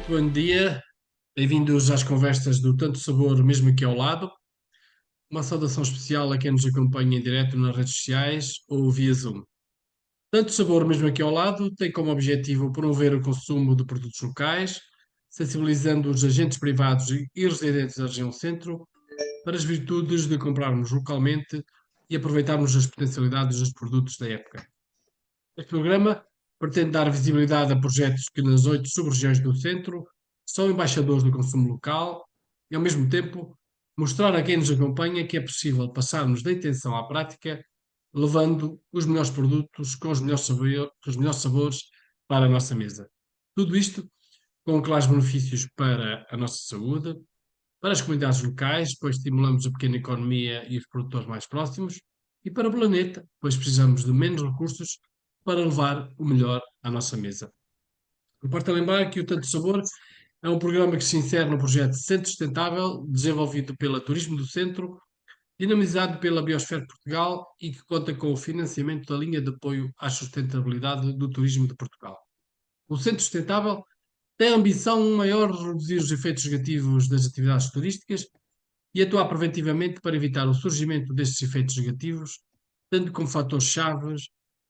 Muito bom dia, bem-vindos às conversas do Tanto Sabor, mesmo aqui ao lado. Uma saudação especial a quem nos acompanha em direto nas redes sociais ou via Zoom. Tanto Sabor, mesmo aqui ao lado, tem como objetivo promover o consumo de produtos locais, sensibilizando os agentes privados e residentes da região centro para as virtudes de comprarmos localmente e aproveitarmos as potencialidades dos produtos da época. Este programa pretende dar visibilidade a projetos que nas 8 sub-regiões do centro são embaixadores do consumo local e, ao mesmo tempo, mostrar a quem nos acompanha que é possível passarmos da intenção à prática, levando os melhores produtos com os melhores sabores para a nossa mesa. Tudo isto com claros benefícios para a nossa saúde, para as comunidades locais, pois estimulamos a pequena economia e os produtores mais próximos, e para o planeta, pois precisamos de menos recursos para levar o melhor à nossa mesa. Importa lembrar que o Tanto Sabor é um programa que se insere no projeto Centro Sustentável, desenvolvido pela Turismo do Centro, dinamizado pela Biosfera Portugal e que conta com o financiamento da linha de apoio à sustentabilidade do turismo de Portugal. O Centro Sustentável tem a ambição maior de reduzir os efeitos negativos das atividades turísticas e atuar preventivamente para evitar o surgimento destes efeitos negativos, tendo como fatores-chave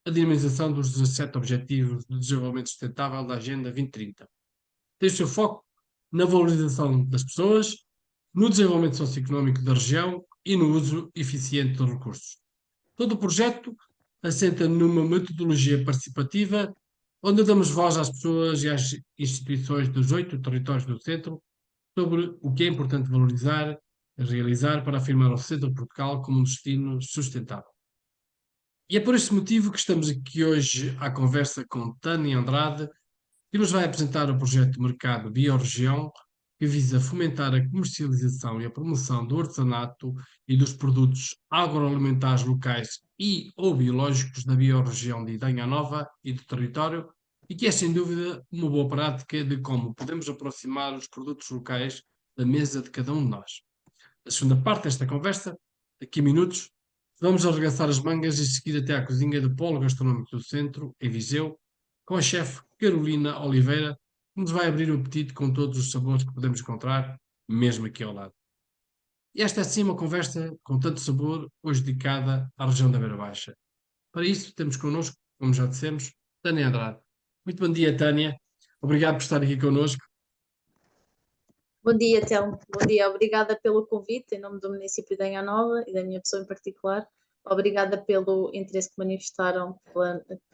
a dinamização dos 17 Objetivos de Desenvolvimento Sustentável da Agenda 2030. Tem o seu foco na valorização das pessoas, no desenvolvimento socioeconómico da região e no uso eficiente dos recursos. Todo o projeto assenta numa metodologia participativa, onde damos voz às pessoas e às instituições dos 8 territórios do centro sobre o que é importante valorizar e realizar para afirmar o centro de Portugal como um destino sustentável. E é por este motivo que estamos aqui hoje à conversa com Tânia Andrade, que nos vai apresentar o projeto Mercado Biorregião, que visa fomentar a comercialização e a promoção do artesanato e dos produtos agroalimentares locais e ou biológicos da biorregião de Idanha Nova e do território, e que é sem dúvida uma boa prática de como podemos aproximar os produtos locais da mesa de cada um de nós. A segunda parte desta conversa, daqui a minutos, vamos arregaçar as mangas e seguir até à cozinha do Polo Gastronómico do Centro, em Viseu, com a chefe Carolina Oliveira, que nos vai abrir o apetite com todos os sabores que podemos encontrar, mesmo aqui ao lado. E esta é sim uma conversa com tanto sabor, hoje dedicada à região da Beira Baixa. Para isso, temos connosco, como já dissemos, Tânia Andrade. Muito bom dia, Tânia. Obrigado por estar aqui connosco. Bom dia, Telmo. Bom dia. Obrigada pelo convite em nome do município de Anha Nova e da minha pessoa em particular. Obrigada pelo interesse que manifestaram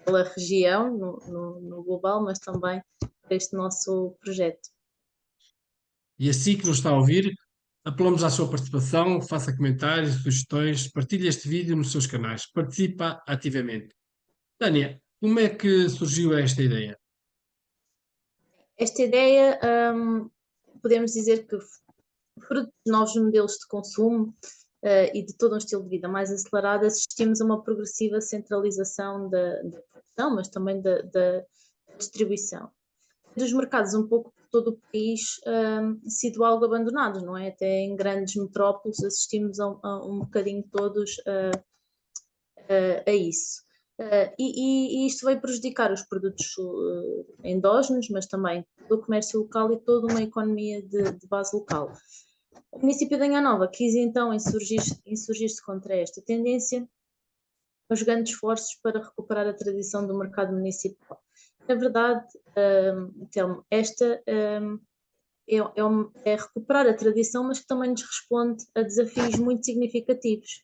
pela região no global, mas também por este nosso projeto. E assim que nos está a ouvir, apelamos à sua participação, faça comentários, sugestões, partilhe este vídeo nos seus canais, participa ativamente. Tânia, como é que surgiu esta ideia? Esta ideia, podemos dizer que fruto de novos modelos de consumo e de todo um estilo de vida mais acelerado, assistimos a uma progressiva centralização da produção, mas também da distribuição. Dos mercados um pouco por todo o país sido algo abandonados, não é? Até em grandes metrópoles assistimos a um bocadinho todos a isso. E isto vai prejudicar os produtos endógenos, mas também do comércio local e toda uma economia de base local. O município de Anha Nova quis então insurgir-se contra esta tendência, jogando esforços para recuperar a tradição do mercado municipal. Na verdade, Telmo, esta é recuperar a tradição, mas que também nos responde a desafios muito significativos,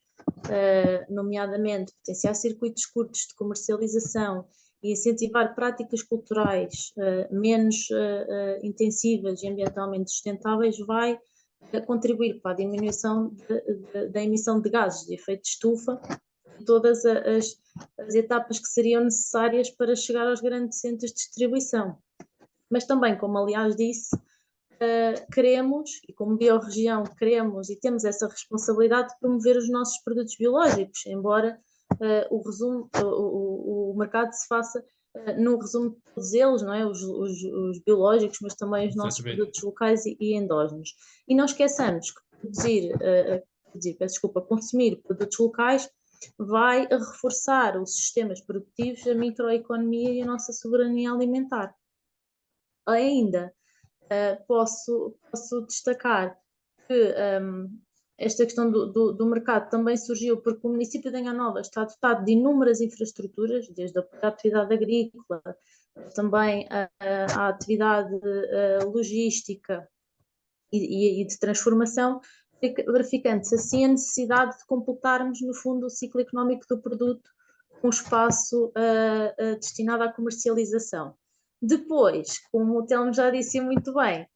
nomeadamente potenciar circuitos curtos de comercialização e incentivar práticas culturais menos intensivas e ambientalmente sustentáveis vai contribuir para a diminuição da emissão de gases de efeito de estufa e todas as etapas que seriam necessárias para chegar aos grandes centros de distribuição. Mas também, como aliás disse, queremos, e como biorregião queremos e temos essa responsabilidade de promover os nossos produtos biológicos, embora o mercado se faça no resumo de todos eles, não é? Os biológicos, mas também os nossos produtos locais e endógenos. E não esqueçamos que consumir produtos locais vai reforçar os sistemas produtivos, a microeconomia e a nossa soberania alimentar. Ainda, posso destacar que esta questão do mercado também surgiu porque o município de Anhanova está dotado de inúmeras infraestruturas, desde a atividade agrícola, também a atividade logística e de transformação, verificando-se assim a necessidade de completarmos, no fundo, o ciclo económico do produto com um espaço destinado à comercialização. Depois, como o Telmo já disse muito bem,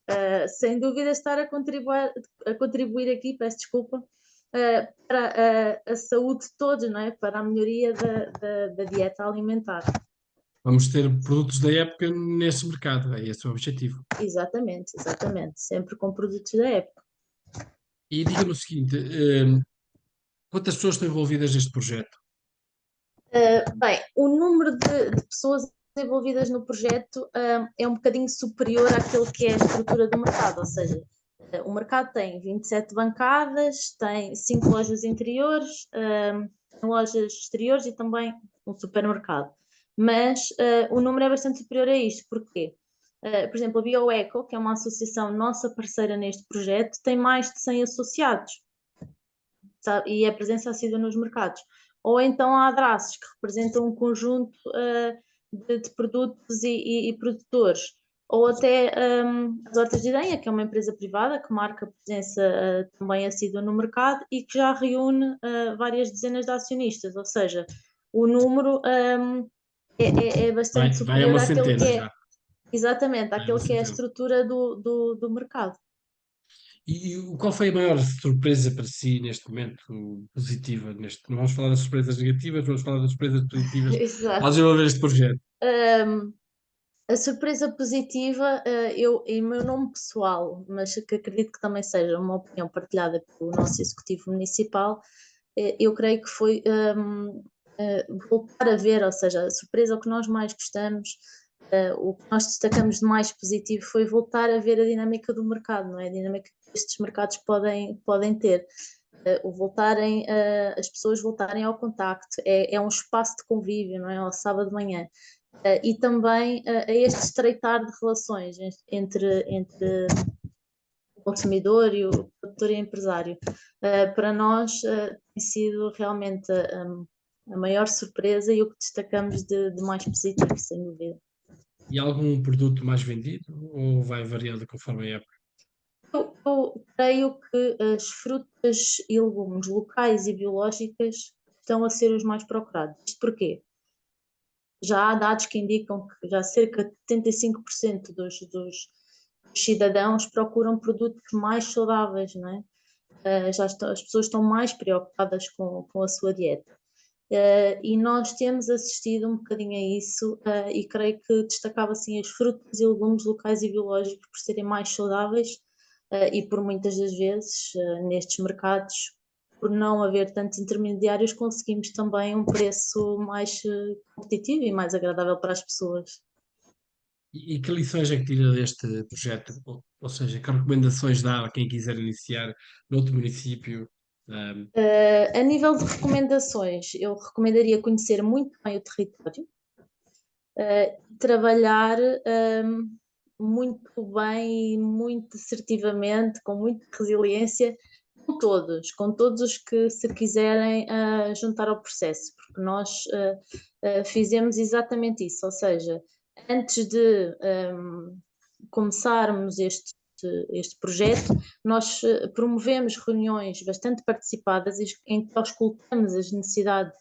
sem dúvida estar a contribuir aqui, peço desculpa, para a saúde de todos, não é? Para a melhoria da dieta alimentar. Vamos ter produtos da época nesse mercado, é esse o objetivo. Exatamente, sempre com produtos da época. E diga-me o seguinte, quantas pessoas estão envolvidas neste projeto? Bem, o número de pessoas envolvidas no projeto é um bocadinho superior àquilo que é a estrutura do mercado, ou seja, o mercado tem 27 bancadas, tem 5 lojas interiores, lojas exteriores e também um supermercado. Mas o número é bastante superior a isto, porquê? Por exemplo, a Bioeco, que é uma associação nossa parceira neste projeto, tem mais de 100 associados, sabe? E é presença assídua nos mercados. Ou então há Adraços, que representam um conjunto de produtos e produtores. Ou até as Hortas de Idenha, que é uma empresa privada que marca presença também assídua no mercado e que já reúne várias dezenas de acionistas, ou seja, o número é bastante Vai a superior uma àquele que centena é, já. exatamente, Vai a uma àquele que é a centena. estrutura do mercado. E qual foi a maior surpresa para si neste momento, positiva? Não vamos falar das surpresas negativas, vamos falar das surpresas positivas ao Exato. desenvolver este projeto. A surpresa positiva, em meu nome pessoal, mas que acredito que também seja uma opinião partilhada pelo nosso Executivo Municipal, eu creio que foi voltar a ver, ou seja, a surpresa, o que nós mais gostamos, o que nós destacamos de mais positivo foi voltar a ver a dinâmica do mercado, não é? A dinâmica que estes mercados podem ter. As pessoas voltarem ao contacto, é um espaço de convívio, não é? Ao sábado de manhã. E também a este estreitar de relações entre o consumidor e o produtor e empresário. Para nós tem sido realmente a maior surpresa e o que destacamos de mais positivo, sem dúvida. E algum produto mais vendido ou vai variando conforme a época? Eu creio que as frutas e legumes locais e biológicas estão a ser os mais procurados. Isto porquê? Já há dados que indicam que já cerca de 75% dos cidadãos procuram produtos mais saudáveis, não é? As pessoas estão mais preocupadas com a sua dieta. E nós temos assistido um bocadinho a isso e creio que destacava assim as frutas e legumes locais e biológicos por serem mais saudáveis e por muitas das vezes nestes mercados, por não haver tantos intermediários, conseguimos também um preço mais competitivo e mais agradável para as pessoas. E que lições é que tira deste projeto? Ou seja, que recomendações dá a quem quiser iniciar noutro município? Um, A nível de recomendações, eu recomendaria conhecer muito bem o território, trabalhar muito bem e muito assertivamente, com muita resiliência, com todos os que se quiserem juntar ao processo, porque nós fizemos exatamente isso, ou seja, antes de começarmos este projeto, nós promovemos reuniões bastante participadas em que auscultamos as necessidades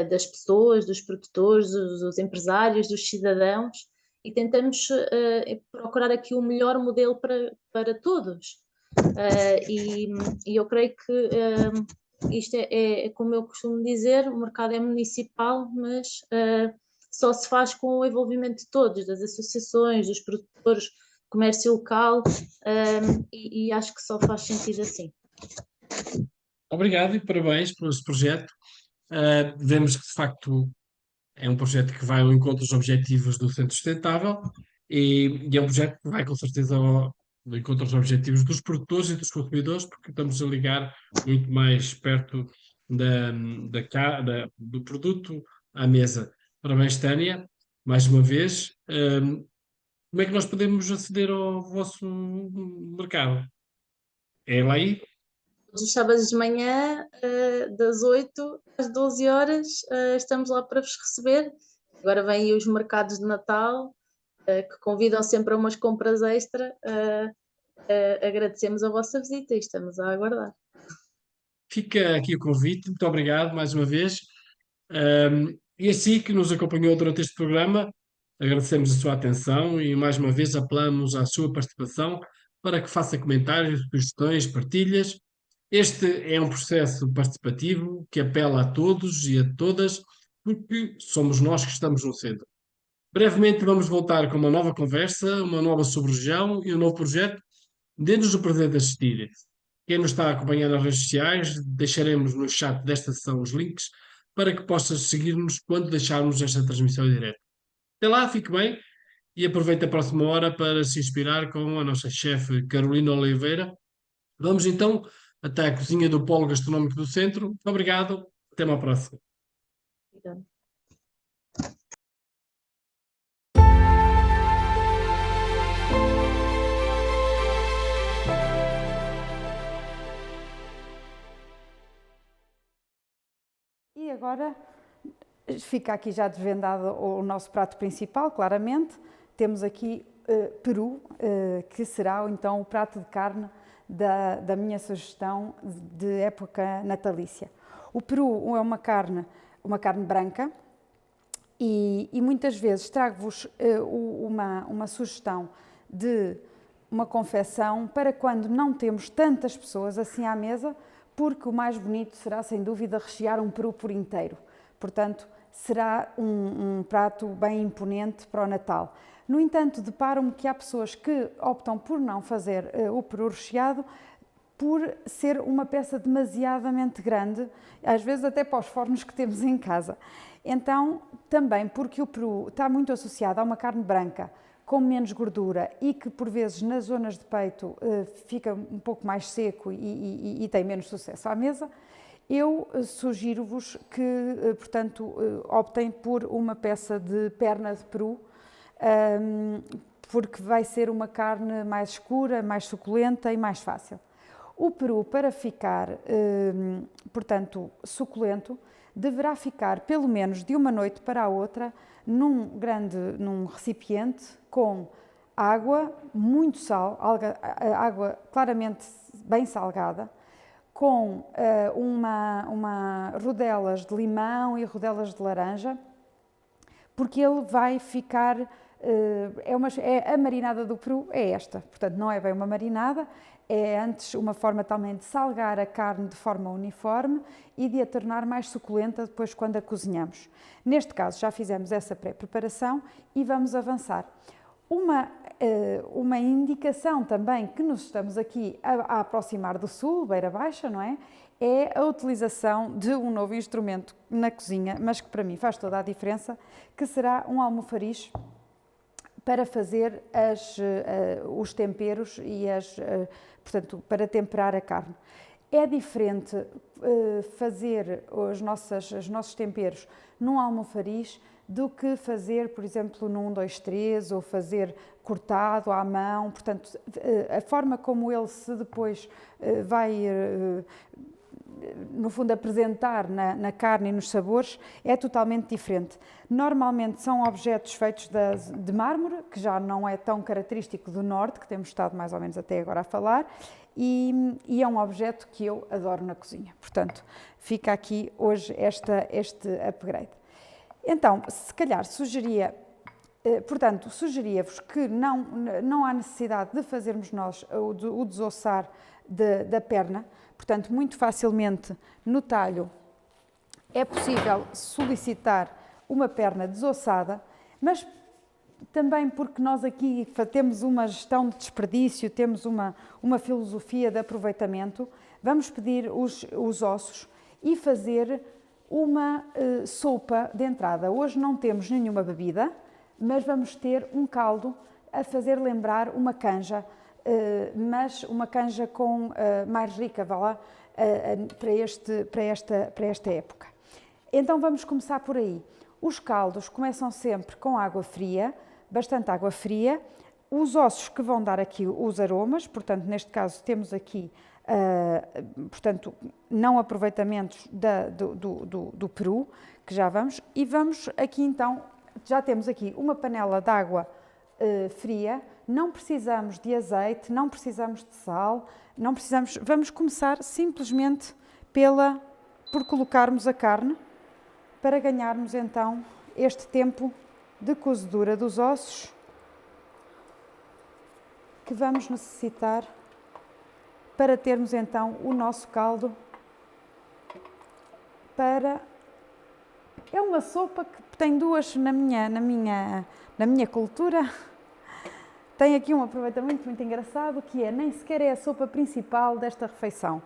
das pessoas, dos produtores, dos empresários, dos cidadãos e tentamos procurar aqui o melhor modelo para todos. E eu creio que isto como eu costumo dizer, o mercado é municipal, mas só se faz com o envolvimento de todos, das associações, dos produtores, comércio local, e acho que só faz sentido assim. Obrigado e parabéns por esse projeto. Vemos que, de facto, é um projeto que vai ao encontro dos objetivos do Centro Sustentável e é um projeto que vai, com certeza, ao encontro dos objetivos dos produtores e dos consumidores, porque estamos a ligar muito mais perto do produto à mesa. Parabéns, Tânia, mais uma vez. como é que nós podemos aceder ao vosso mercado? É lá aí? Todos os sábados de manhã, das 8 às 12 horas, estamos lá para vos receber. Agora vêm aí os mercados de Natal, que convidam sempre a umas compras extra. Agradecemos a vossa visita e estamos a aguardar. Fica aqui o convite, muito obrigado mais uma vez. E assim que nos acompanhou durante este programa, agradecemos a sua atenção e mais uma vez apelamos à sua participação para que faça comentários, sugestões, partilhas. Este é um processo participativo que apela a todos e a todas, porque somos nós que estamos no centro. Brevemente vamos voltar com uma nova conversa, uma nova sub-região e um novo projeto. Dê-nos o prazer de assistir. Quem nos está a acompanhar nas redes sociais, deixaremos no chat desta sessão os links para que possas seguir-nos quando deixarmos esta transmissão em direto. Até lá, fique bem e aproveite a próxima hora para se inspirar com a nossa chefe Carolina Oliveira. Vamos então até a cozinha do Polo Gastronómico do Centro. Obrigado, até uma próxima. Obrigada. E agora fica aqui já desvendado o nosso prato principal, claramente. Temos aqui peru, que será então o prato de carne da minha sugestão de época natalícia. O peru é uma carne branca e muitas vezes trago-vos uma sugestão de uma confecção para quando não temos tantas pessoas assim à mesa, porque o mais bonito será, sem dúvida, rechear um peru por inteiro. Portanto, será um prato bem imponente para o Natal. No entanto, deparo-me que há pessoas que optam por não fazer o peru recheado por ser uma peça demasiadamente grande, às vezes até para os fornos que temos em casa. Então, também porque o peru está muito associado a uma carne branca, com menos gordura e que por vezes nas zonas de peito fica um pouco mais seco e tem menos sucesso à mesa, eu sugiro-vos que, portanto, optem por uma peça de perna de peru, porque vai ser uma carne mais escura, mais suculenta e mais fácil. O peru, para ficar, portanto, suculento, deverá ficar pelo menos de uma noite para a outra num recipiente com água, muito sal, água claramente bem salgada, com rodelas de limão e rodelas de laranja, porque ele vai ficar, a marinada do peru é esta, portanto não é bem uma marinada, é antes uma forma também de salgar a carne de forma uniforme e de a tornar mais suculenta depois quando a cozinhamos. Neste caso já fizemos essa pré-preparação e vamos avançar. Uma indicação também que nos estamos aqui a aproximar do sul, Beira Baixa, não é? É a utilização de um novo instrumento na cozinha, mas que para mim faz toda a diferença, que será um almofariz para fazer os temperos e portanto, para temperar a carne. É diferente fazer os nossos temperos num almofariz do que fazer, por exemplo, num 1, 2, 3 ou fazer cortado à mão. Portanto, a forma como ele se depois vai, no fundo, apresentar na carne e nos sabores é totalmente diferente. Normalmente são objetos feitos de mármore, que já não é tão característico do norte, que temos estado mais ou menos até agora a falar, e é um objeto que eu adoro na cozinha. Portanto, fica aqui hoje este upgrade. Então, se calhar sugeria-vos que não há necessidade de fazermos nós o desossar da perna, portanto, muito facilmente no talho é possível solicitar uma perna desossada, mas também porque nós aqui temos uma gestão de desperdício, temos uma filosofia de aproveitamento, vamos pedir os ossos e fazer uma sopa de entrada. Hoje não temos nenhuma bebida, mas vamos ter um caldo a fazer lembrar uma canja, mas uma canja mais rica, vá lá, para esta época. Então vamos começar por aí. Os caldos começam sempre com água fria, bastante água fria, os ossos que vão dar aqui os aromas, portanto, neste caso temos aqui, portanto, não aproveitamentos do peru, que já vamos, e vamos aqui então, já temos aqui uma panela de água fria, não precisamos de azeite, não precisamos de sal, não precisamos, vamos começar simplesmente por colocarmos a carne, para ganharmos então este tempo de cozedura dos ossos, que vamos necessitar para termos então o nosso caldo É uma sopa que tem duas na minha cultura. Tem aqui um aproveitamento muito engraçado, que nem sequer é a sopa principal desta refeição.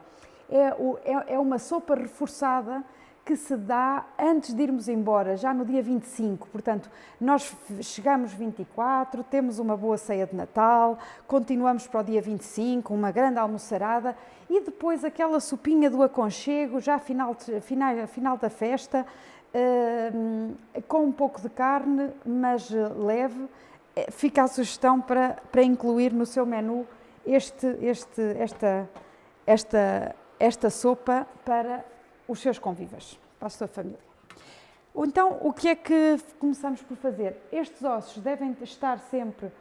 É uma sopa reforçada que se dá antes de irmos embora, já no dia 25. Portanto, nós chegamos 24, temos uma boa ceia de Natal, continuamos para o dia 25, uma grande almoçarada, e depois aquela sopinha do aconchego, já final da festa, com um pouco de carne, mas leve. Fica a sugestão para incluir no seu menu esta sopa para os seus convivas, para a sua família. Então, o que é que começamos por fazer? Estes ossos devem estar sempre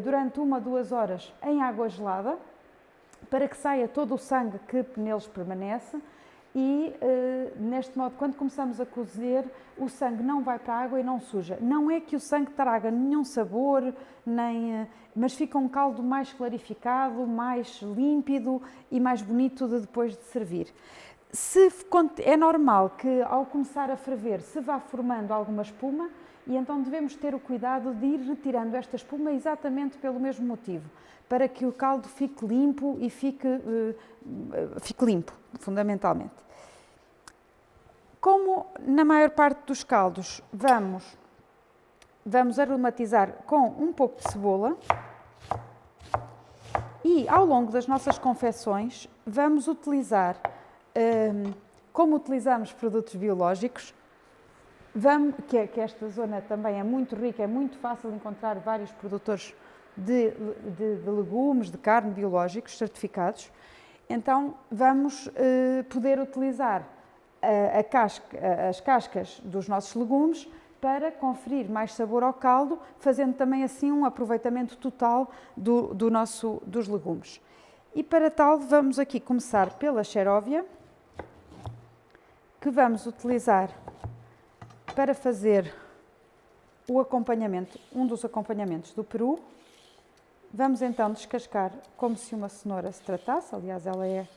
durante 1 a 2 horas em água gelada, para que saia todo o sangue que neles permanece. E, neste modo, quando começamos a cozer, o sangue não vai para a água e não suja. Não é que o sangue traga nenhum sabor, mas fica um caldo mais clarificado, mais límpido e mais bonito depois de servir. É normal que, ao começar a ferver, se vá formando alguma espuma, e então devemos ter o cuidado de ir retirando esta espuma exatamente pelo mesmo motivo, para que o caldo fique limpo e fique limpo, fundamentalmente. Como na maior parte dos caldos vamos aromatizar com um pouco de cebola, e ao longo das nossas confecções vamos utilizar, como utilizamos produtos biológicos, que esta zona também é muito rica, é muito fácil encontrar vários produtores de legumes, de carne biológicos certificados. Então vamos poder utilizar as cascas dos nossos legumes para conferir mais sabor ao caldo, fazendo também assim um aproveitamento total dos legumes. E para tal vamos aqui começar pela xeróvia, que vamos utilizar para fazer o acompanhamento, um dos acompanhamentos do peru. Vamos então descascar como se uma cenoura se tratasse, aliás ela é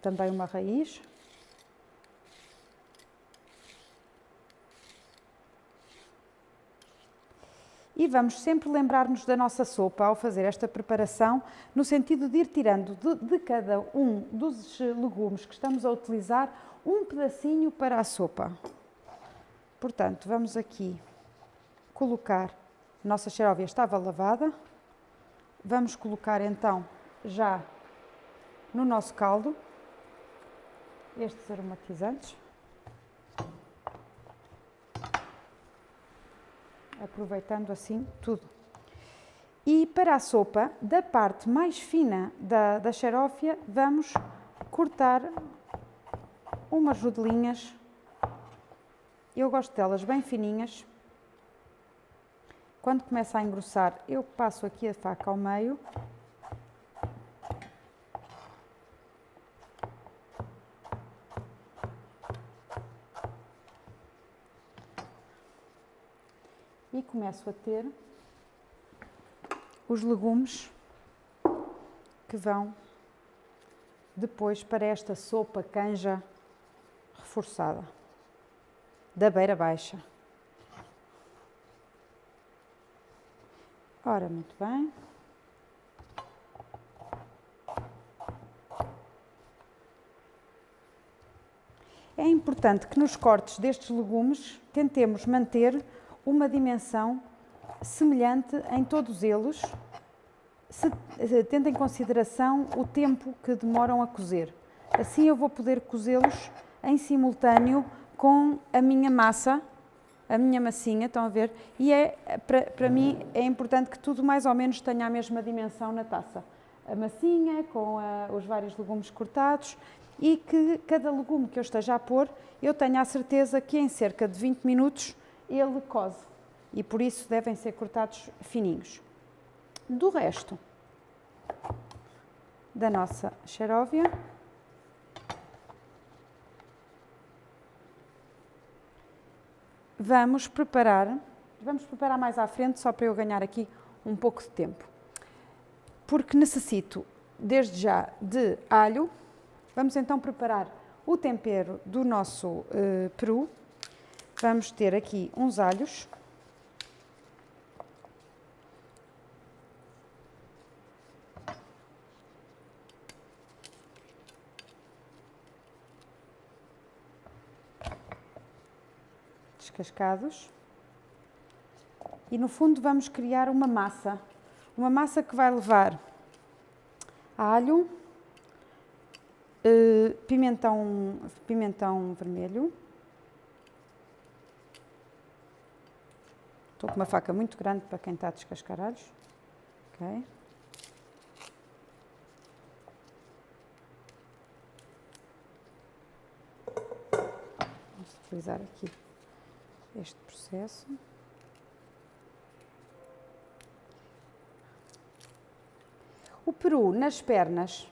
também uma raiz. E vamos sempre lembrar-nos da nossa sopa ao fazer esta preparação, no sentido de ir tirando de cada um dos legumes que estamos a utilizar um pedacinho para a sopa. Portanto, vamos aqui colocar, a nossa xeróvia estava lavada, vamos colocar então já no nosso caldo estes aromatizantes, aproveitando assim tudo. E para a sopa, da parte mais fina da xeróvia, vamos cortar umas rodelinhas. Eu gosto delas bem fininhas. Quando começa a engrossar, eu passo aqui a faca ao meio. E começo a ter os legumes que vão depois para esta sopa canja reforçada, da beira baixa. Ora, muito bem. É importante que nos cortes destes legumes tentemos manter uma dimensão semelhante em todos eles, tendo em consideração o tempo que demoram a cozer. Assim eu vou poder cozê-los em simultâneo com a minha massa a minha massinha, estão a ver? E para mim é importante que tudo mais ou menos tenha a mesma dimensão na taça. A massinha com os vários legumes cortados e que cada legume que eu esteja a pôr, eu tenha a certeza que em cerca de 20 minutos ele coze. E por isso devem ser cortados fininhos. Do resto da nossa xaróvia, vamos preparar mais à frente, só para eu ganhar aqui um pouco de tempo. Porque necessito, desde já, de alho. Vamos então preparar o tempero do nosso peru. Vamos ter aqui uns alhos. Descascados. E no fundo vamos criar uma massa que vai levar alho, pimentão vermelho. Estou com uma faca muito grande para quem está a descascar alhos. Ok. Vamos utilizar aqui este processo. O peru nas pernas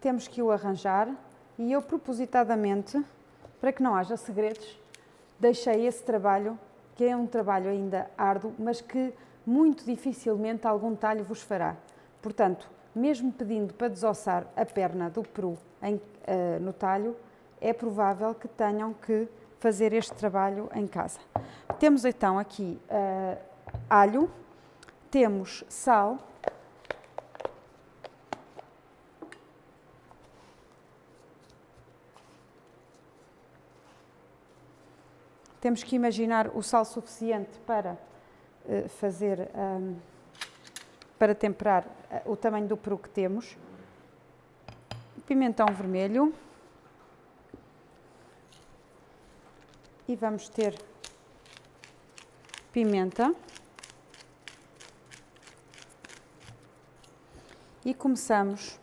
temos que o arranjar e eu propositadamente, para que não haja segredos, deixei esse trabalho, que é um trabalho ainda árduo, mas que muito dificilmente algum talho vos fará. Portanto, mesmo pedindo para desossar a perna do peru no talho, é provável que tenham que fazer este trabalho em casa. Temos então aqui alho, temos sal, temos que imaginar o sal suficiente para para temperar o tamanho do peru que temos. Pimentão vermelho. E vamos ter pimenta. E começamos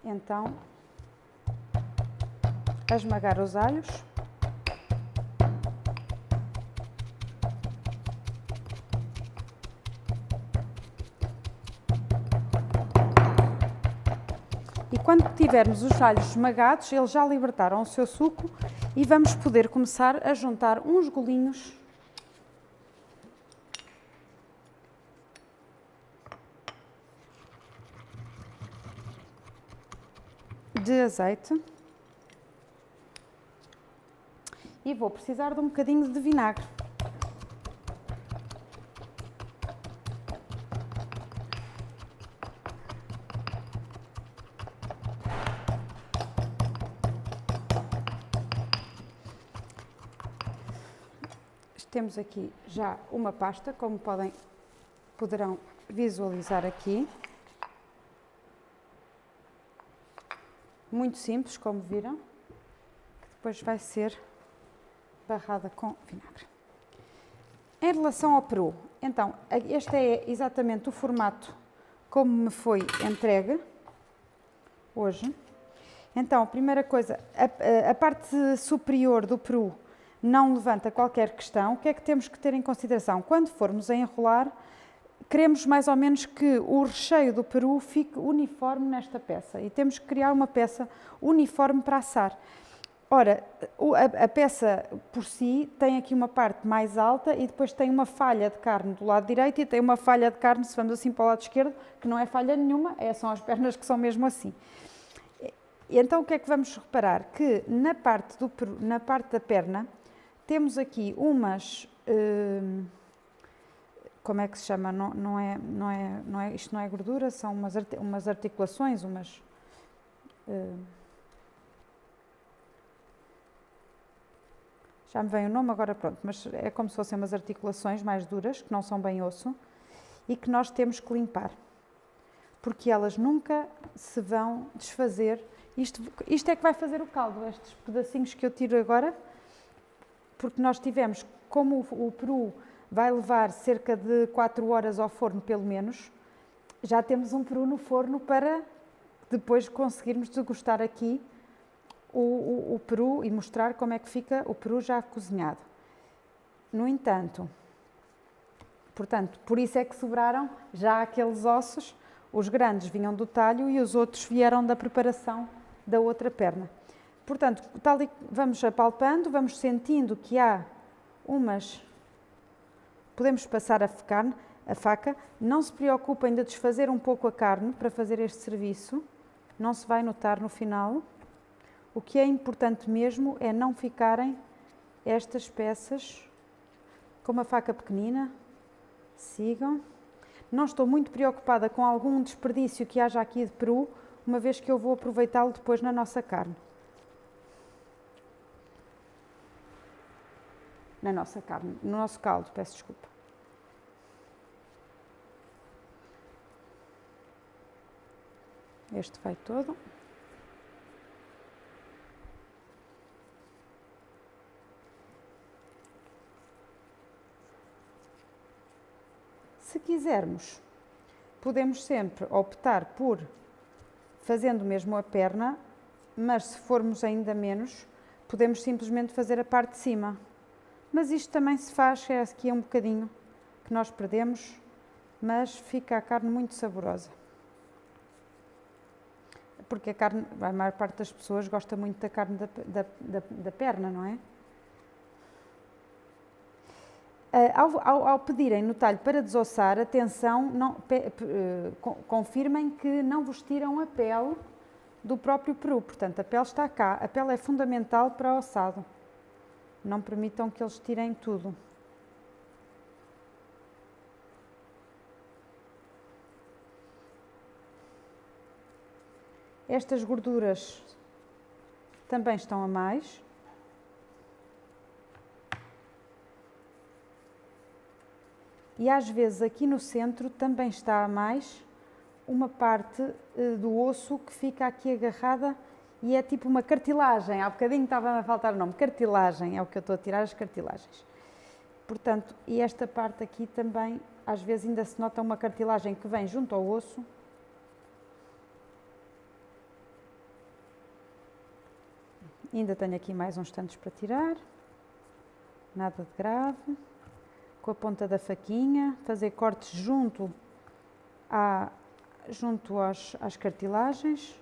então a esmagar os alhos. E quando tivermos os alhos esmagados, eles já libertaram o seu suco e vamos poder começar a juntar uns golinhos de azeite e vou precisar de um bocadinho de vinagre. Temos aqui já uma pasta, como poderão visualizar aqui. Muito simples, como viram, que depois vai ser barrada com vinagre. Em relação ao peru, então, este é exatamente o formato como me foi entregue hoje. Então, a primeira coisa, a parte superior do peru não levanta qualquer questão. O que é que temos que ter em consideração? Quando formos a enrolar, queremos mais ou menos que o recheio do peru fique uniforme nesta peça e temos que criar uma peça uniforme para assar. Ora, a peça por si tem aqui uma parte mais alta e depois tem uma falha de carne do lado direito e tem uma falha de carne, se vamos assim para o lado esquerdo, que não é falha nenhuma, são as pernas que são mesmo assim. E então o que é que vamos reparar? Que na parte da perna temos aqui umas, como é que se chama? Isto não é gordura, são umas articulações, já me vem o nome agora, pronto, mas é como se fossem umas articulações mais duras, que não são bem osso, e que nós temos que limpar, porque elas nunca se vão desfazer. Isto é que vai fazer o caldo, estes pedacinhos que eu tiro agora, porque nós tivemos, como o peru vai levar cerca de 4 horas ao forno pelo menos, já temos um peru no forno para depois conseguirmos degustar aqui o peru e mostrar como é que fica o peru já cozinhado. No entanto, portanto, por isso é que sobraram já aqueles ossos, os grandes vinham do talho e os outros vieram da preparação da outra perna. Portanto, tal e vamos apalpando, vamos sentindo que há umas... Podemos passar a faca, não se preocupem de desfazer um pouco a carne para fazer este serviço, não se vai notar no final. O que é importante mesmo é não ficarem estas peças com uma faca pequenina. Sigam. Não estou muito preocupada com algum desperdício que haja aqui de peru, uma vez que eu vou aproveitá-lo depois na nossa carne. No nosso caldo, peço desculpa. Este vai todo. Se quisermos, podemos sempre optar por fazendo mesmo a perna, mas se formos ainda menos, podemos simplesmente fazer a parte de cima. Mas isto também se faz, é aqui um bocadinho que nós perdemos, mas fica a carne muito saborosa. Porque a carne, a maior parte das pessoas gosta muito da carne da perna, não é? Ao pedirem no talho para desossar, atenção, confirmem que não vos tiram a pele do próprio peru. Portanto, a pele está cá. A pele é fundamental para o assado. Não permitam que eles tirem tudo. Estas gorduras também estão a mais. E às vezes aqui no centro também está a mais uma parte do osso que fica aqui agarrada e é tipo uma cartilagem. Há bocadinho estava a faltar o nome, cartilagem, é o que eu estou a tirar, as cartilagens. Portanto, e esta parte aqui também, às vezes ainda se nota uma cartilagem que vem junto ao osso. Ainda tenho aqui mais uns tantos para tirar, nada de grave. Com a ponta da faquinha, fazer cortes junto às cartilagens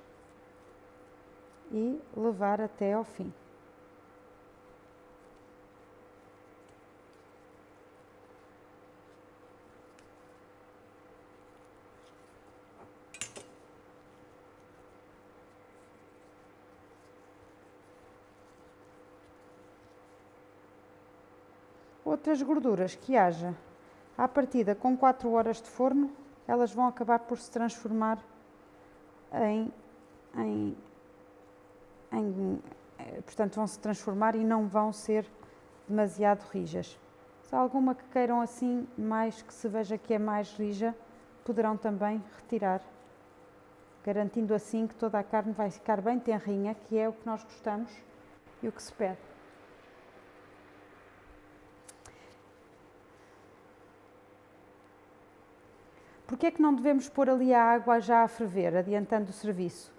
e levar até ao fim. Outras gorduras que haja à partida com 4 horas de forno, elas vão acabar por se transformar portanto, vão se transformar e não vão ser demasiado rijas. Se há alguma que queiram assim, mais que se veja que é mais rija, poderão também retirar, garantindo assim que toda a carne vai ficar bem tenrinha, que é o que nós gostamos e o que se pede. Porquê é que não devemos pôr ali a água já a ferver, adiantando o serviço?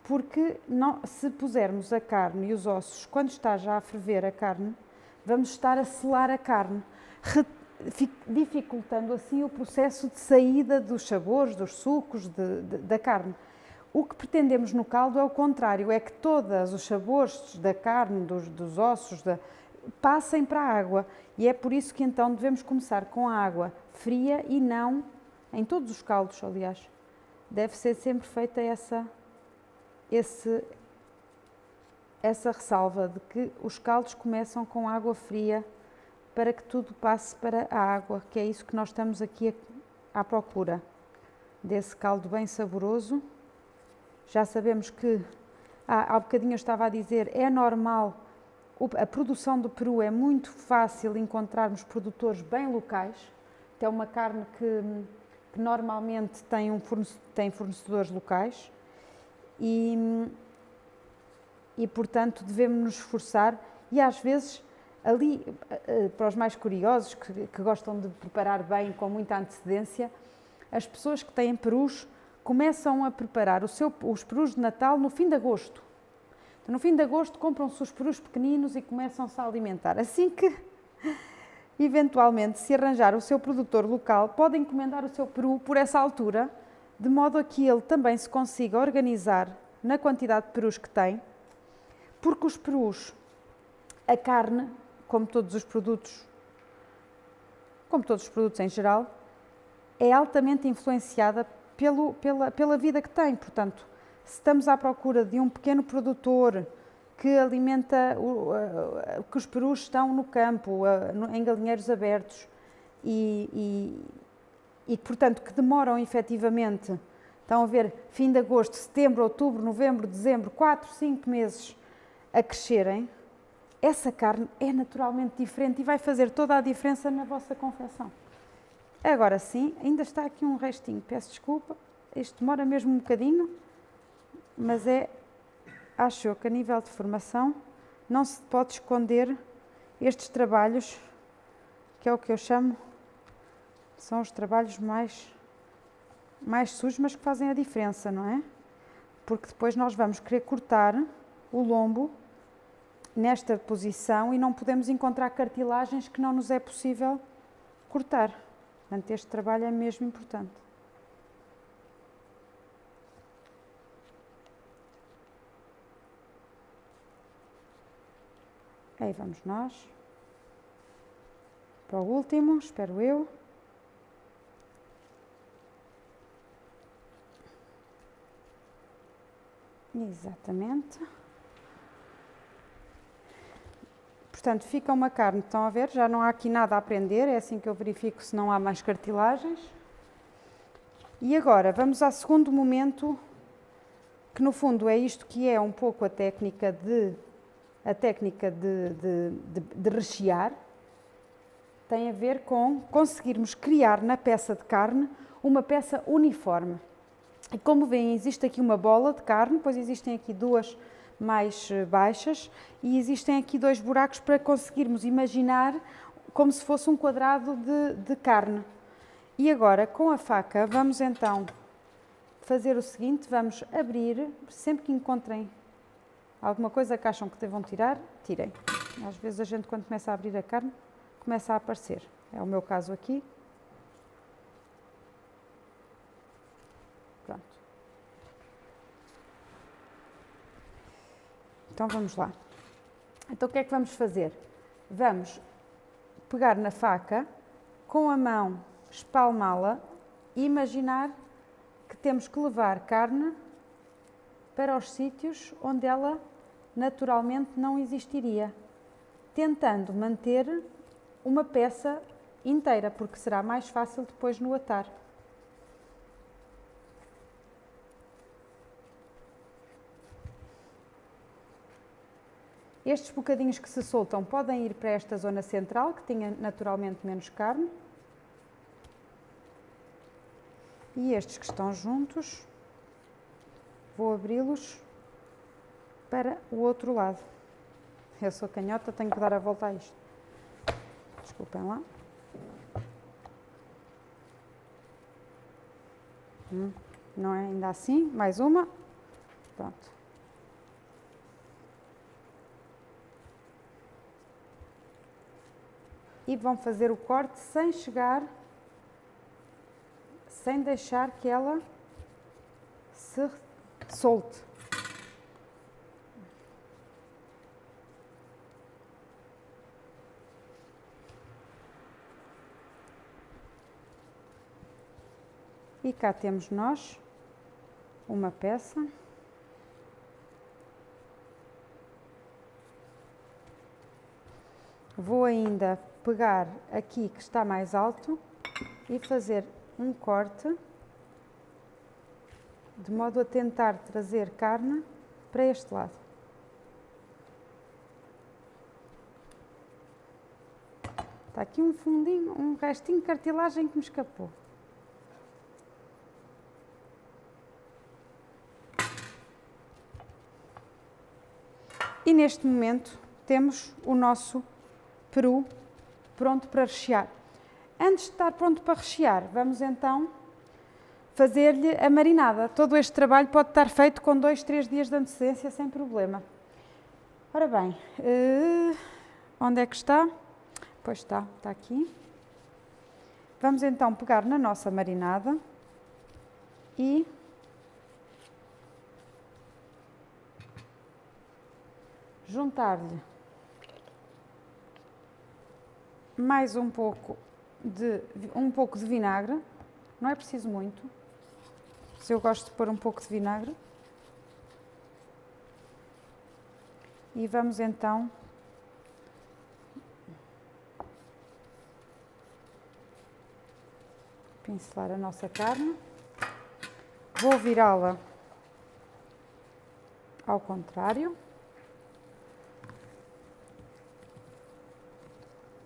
Porque se pusermos a carne e os ossos, quando está já a ferver a carne, vamos estar a selar a carne, dificultando assim o processo de saída dos sabores, dos sucos da carne. O que pretendemos no caldo é o contrário, é que todos os sabores da carne, dos ossos, passem para a água. E é por isso que então devemos começar com a água fria e não... Em todos os caldos, aliás, deve ser sempre feita essa ressalva de que os caldos começam com água fria para que tudo passe para a água, que é isso que nós estamos aqui à procura, desse caldo bem saboroso. Já sabemos que, há bocadinho eu estava a dizer, é normal, a produção do peru é muito fácil encontrarmos produtores bem locais, é uma carne que normalmente tem fornecedores locais e portanto devemos nos esforçar e às vezes Ali, para os mais curiosos, que gostam de preparar bem, com muita antecedência, as pessoas que têm perus começam a preparar os perus de Natal no fim de agosto. Então, no fim de agosto compram-se os perus pequeninos e começam-se a alimentar. Assim que, eventualmente, se arranjar o seu produtor local, pode encomendar o seu peru por essa altura, de modo a que ele também se consiga organizar na quantidade de perus que tem, porque os perus, a carne, como todos os produtos em geral, é altamente influenciada pela vida que tem. Portanto, se estamos à procura de um pequeno produtor que alimenta, que os perus estão no campo, em galinheiros abertos e, portanto, que demoram efetivamente, estão a ver, fim de agosto, setembro, outubro, novembro, dezembro, 4, 5 meses a crescerem, essa carne é naturalmente diferente e vai fazer toda a diferença na vossa confecção. Agora sim, ainda está aqui um restinho, peço desculpa, isto demora mesmo um bocadinho, mas acho eu que a nível de formação não se pode esconder estes trabalhos, que é o que eu chamo, são os trabalhos mais sujos, mas que fazem a diferença, não é? Porque depois nós vamos querer cortar o lombo nesta posição e não podemos encontrar cartilagens que não nos é possível cortar. Portanto, este trabalho é mesmo importante. Aí vamos nós. Para o último, espero eu. Exatamente. Portanto, fica uma carne, estão a ver, já não há aqui nada a prender, é assim que eu verifico se não há mais cartilagens. E agora, vamos ao segundo momento, que no fundo é isto que é um pouco a técnica de rechear. Tem a ver com conseguirmos criar na peça de carne uma peça uniforme. E como veem, existe aqui uma bola de carne, depois existem aqui duas mais baixas e existem aqui dois buracos para conseguirmos imaginar como se fosse um quadrado de carne. E agora, com a faca, vamos então fazer o seguinte, vamos abrir, sempre que encontrem alguma coisa que acham que devam tirar, tirem. Às vezes a gente, quando começa a abrir a carne, começa a aparecer. É o meu caso aqui. Pronto. Então vamos lá. Então o que é que vamos fazer? Vamos pegar na faca, com a mão espalmá-la e imaginar que temos que levar carne para os sítios onde ela naturalmente não existiria, tentando manter uma peça inteira, porque será mais fácil depois no atar. Estes bocadinhos que se soltam podem ir para esta zona central, que tinha naturalmente menos carne. E estes que estão juntos, vou abri-los para o outro lado. Eu sou canhota, tenho que dar a volta a isto. Desculpem lá. Não é ainda assim? Mais uma. Pronto. E vão fazer o corte sem deixar que ela se solte. E cá temos nós uma peça. Vou ainda pegar aqui que está mais alto e fazer um corte de modo a tentar trazer carne para este lado. Está aqui um fundinho, um restinho de cartilagem que me escapou. E neste momento temos o nosso peru pronto para rechear. Antes de estar pronto para rechear, vamos então fazer-lhe a marinada. Todo este trabalho pode estar feito com 2, 3 dias de antecedência sem problema. Ora bem, onde é que está? Pois está aqui. Vamos então pegar na nossa marinada e juntar-lhe mais um pouco de vinagre, não é preciso muito, se eu gosto de pôr um pouco de vinagre. E vamos então pincelar a nossa carne. Vou virá-la ao contrário,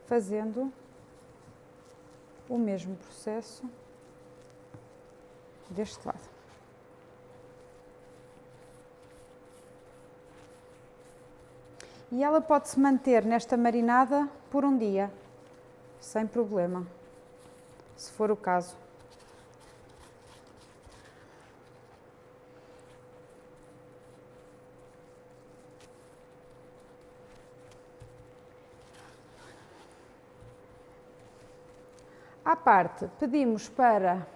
fazendo o mesmo processo deste lado. E ela pode-se manter nesta marinada por um dia, sem problema, se for o caso. À parte, pedimos para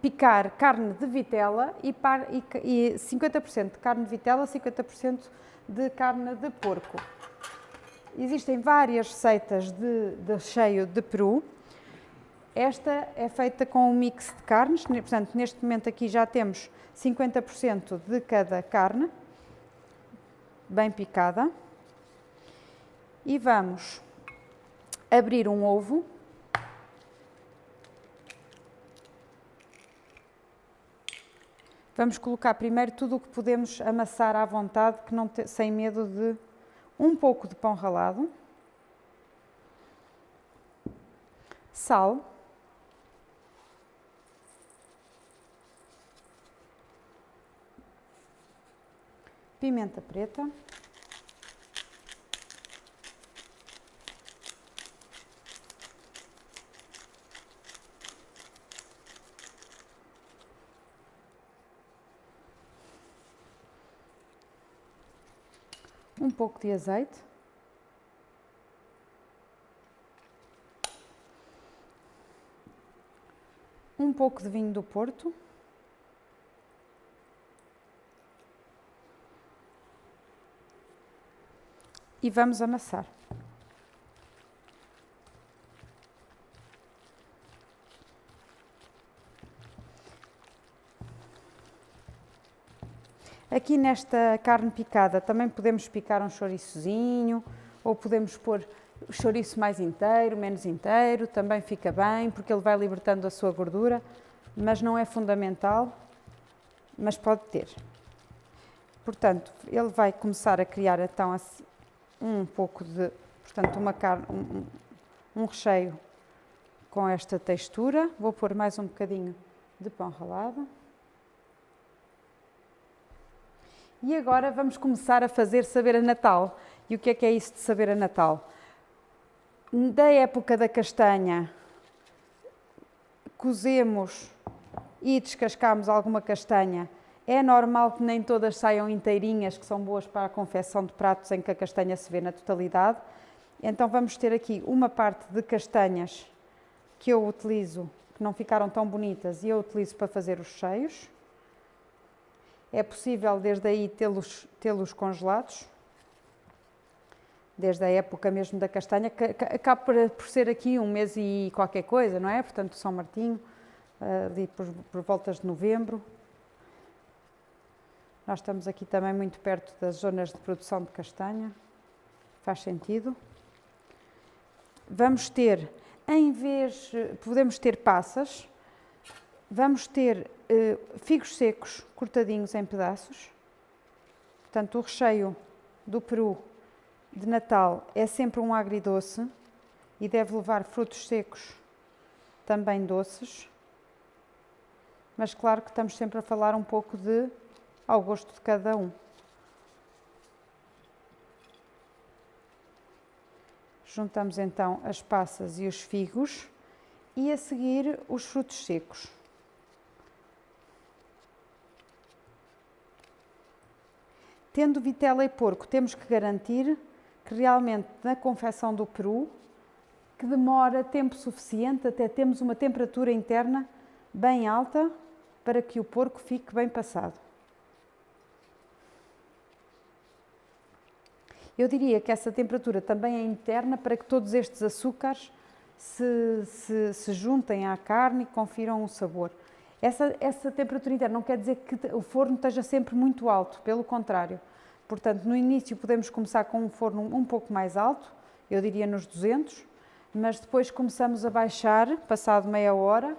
picar carne de vitela e 50% de carne de vitela, 50% de carne de porco. Existem várias receitas de recheio de peru. Esta é feita com um mix de carnes, portanto, neste momento aqui já temos 50% de cada carne, bem picada. E vamos abrir um ovo. Vamos colocar primeiro tudo o que podemos amassar à vontade, sem medo de um pouco de pão ralado, sal, pimenta preta, um pouco de azeite, um pouco de vinho do Porto, e vamos amassar. Aqui nesta carne picada também podemos picar um chouriçozinho, ou podemos pôr o chouriço mais inteiro, menos inteiro, também fica bem, porque ele vai libertando a sua gordura, mas não é fundamental, mas pode ter. Portanto, ele vai começar a criar então um pouco de, portanto, uma carne, um recheio com esta textura. Vou pôr mais um bocadinho de pão ralado. E agora vamos começar a fazer saber a Natal. E o que é isso de saber a Natal? Da época da castanha, cozemos e descascamos alguma castanha. É normal que nem todas saiam inteirinhas, que são boas para a confecção de pratos em que a castanha se vê na totalidade. Então vamos ter aqui uma parte de castanhas que eu utilizo, que não ficaram tão bonitas, e eu utilizo para fazer os recheios. É possível desde aí tê-los congelados, desde a época mesmo da castanha, que acaba por ser aqui um mês e qualquer coisa, não é? Portanto, São Martinho, ali por voltas de novembro. Nós estamos aqui também muito perto das zonas de produção de castanha, faz sentido. Vamos ter, podemos ter passas, vamos ter figos secos cortadinhos em pedaços. Portanto, o recheio do peru de Natal é sempre um agridoce e deve levar frutos secos também doces. Mas claro que estamos sempre a falar um pouco ao gosto de cada um. Juntamos então as passas e os figos e a seguir os frutos secos. Tendo vitela e porco, temos que garantir que realmente na confecção do peru, que demora tempo suficiente até termos uma temperatura interna bem alta para que o porco fique bem passado. Eu diria que essa temperatura também é interna para que todos estes açúcares se juntem à carne e confiram o sabor. Essa temperatura interna não quer dizer que o forno esteja sempre muito alto, pelo contrário. Portanto, no início podemos começar com um forno um pouco mais alto, eu diria nos 200, mas depois começamos a baixar, passado meia hora,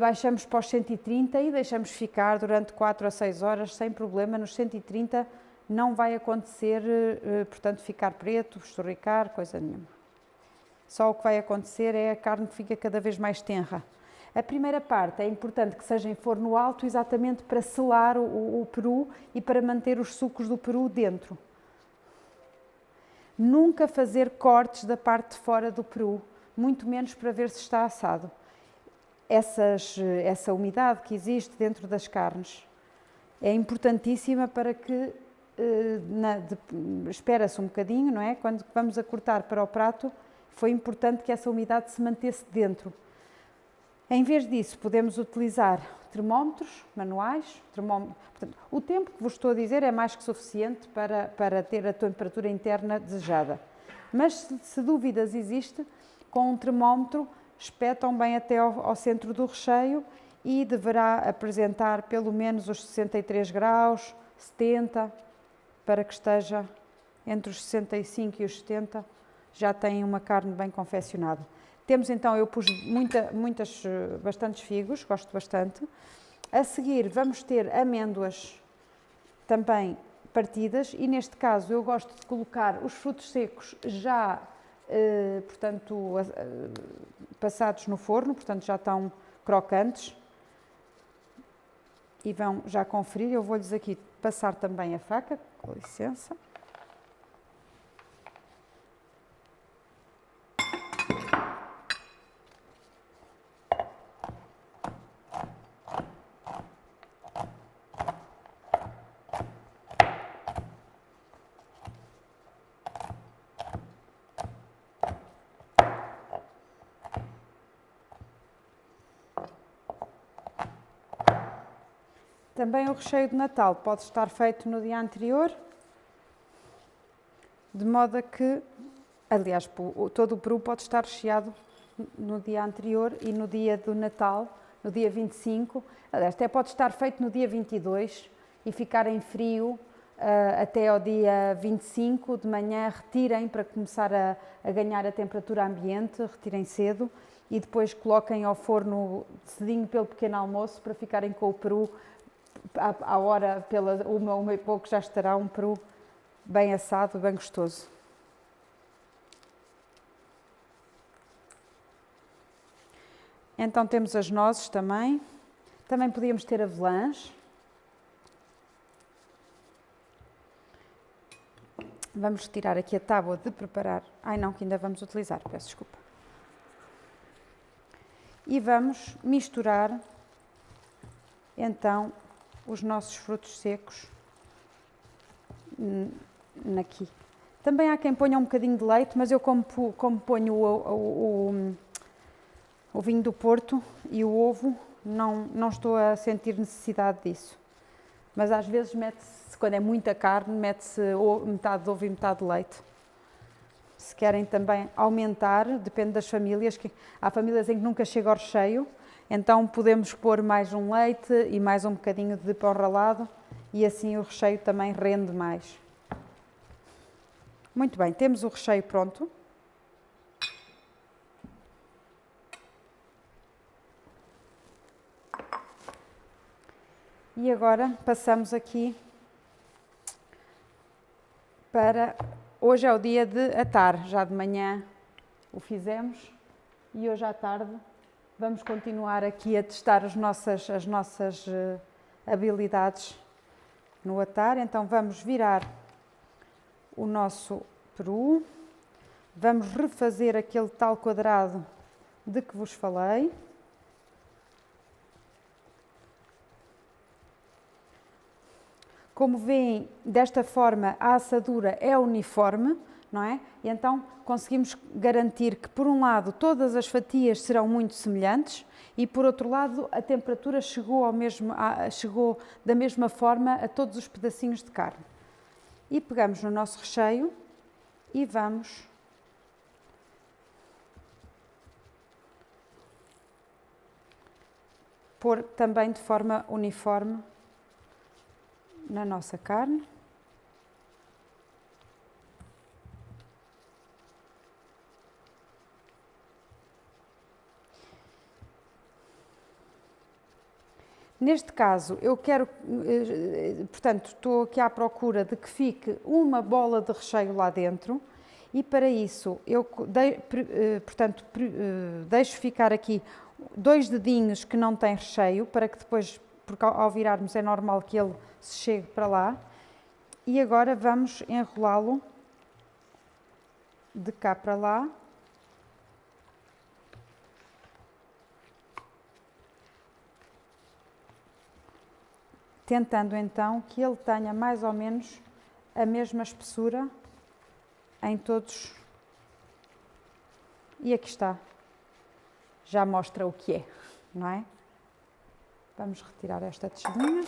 baixamos para os 130 e deixamos ficar durante 4 a 6 horas sem problema. Nos 130 não vai acontecer, portanto, ficar preto, esturricar, coisa nenhuma. Só o que vai acontecer é a carne que fica cada vez mais tenra. A primeira parte é importante que seja em forno alto, exatamente para selar o peru e para manter os sucos do peru dentro. Nunca fazer cortes da parte de fora do peru, muito menos para ver se está assado. Essa umidade que existe dentro das carnes é importantíssima para que, espera-se um bocadinho, não é? Quando vamos a cortar para o prato, foi importante que essa umidade se mantesse dentro. Em vez disso, podemos utilizar termómetros manuais. Portanto, o tempo que vos estou a dizer é mais que suficiente para ter a temperatura interna desejada. Mas se dúvidas existem, com um termómetro espetam bem até ao centro do recheio e deverá apresentar pelo menos os 63 graus, 70, para que esteja entre os 65 e os 70, já tem uma carne bem confeccionada. Temos então, eu pus bastantes figos, gosto bastante. A seguir vamos ter amêndoas também partidas e neste caso eu gosto de colocar os frutos secos já, portanto, passados no forno, portanto já estão crocantes e vão já conferir. Eu vou-lhes aqui passar também a faca, com licença. Também o recheio de Natal pode estar feito no dia anterior, de modo a que, aliás, todo o peru pode estar recheado no dia anterior e no dia do Natal, no dia 25, aliás, até pode estar feito no dia 22 e ficar em frio até ao dia 25 de manhã, retirem para começar a ganhar a temperatura ambiente, retirem cedo e depois coloquem ao forno cedinho pelo pequeno almoço para ficarem com o peru à hora, pela 1 e pouco, já estará um peru bem assado, bem gostoso. Então temos as nozes também. Também podíamos ter avelãs. Vamos retirar aqui a tábua de preparar. Ai não, que ainda vamos utilizar, peço desculpa. E vamos misturar então os nossos frutos secos aqui. Também há quem ponha um bocadinho de leite, mas eu como ponho o vinho do Porto e o ovo, não estou a sentir necessidade disso. Mas às vezes mete-se, quando é muita carne, mete-se metade de ovo e metade de leite. Se querem também aumentar, depende das famílias, há famílias em que nunca chega ao recheio, então podemos pôr mais um leite e mais um bocadinho de pão ralado e assim o recheio também rende mais. Muito bem, temos o recheio pronto. E agora passamos aqui para... Hoje é o dia de atar, já de manhã o fizemos e hoje à tarde vamos continuar aqui a testar as nossas habilidades no atar. Então vamos virar o nosso peru, Vamos refazer aquele tal quadrado de que vos falei. Como veem, desta forma a assadura é uniforme, não é? E então conseguimos garantir que, por um lado, todas as fatias serão muito semelhantes e, por outro lado, a temperatura chegou da mesma forma a todos os pedacinhos de carne. E pegamos no nosso recheio e vamos pôr também de forma uniforme na nossa carne. Neste caso, eu quero, portanto, estou aqui à procura de que fique uma bola de recheio lá dentro e para isso eu, portanto, deixo ficar aqui 2 dedinhos que não têm recheio para que depois, porque ao virarmos é normal que ele se chegue para lá. E agora vamos enrolá-lo de cá para lá. Tentando então que ele tenha mais ou menos a mesma espessura em todos. E aqui está. Já mostra o que é, não é? Vamos retirar esta tigelinha.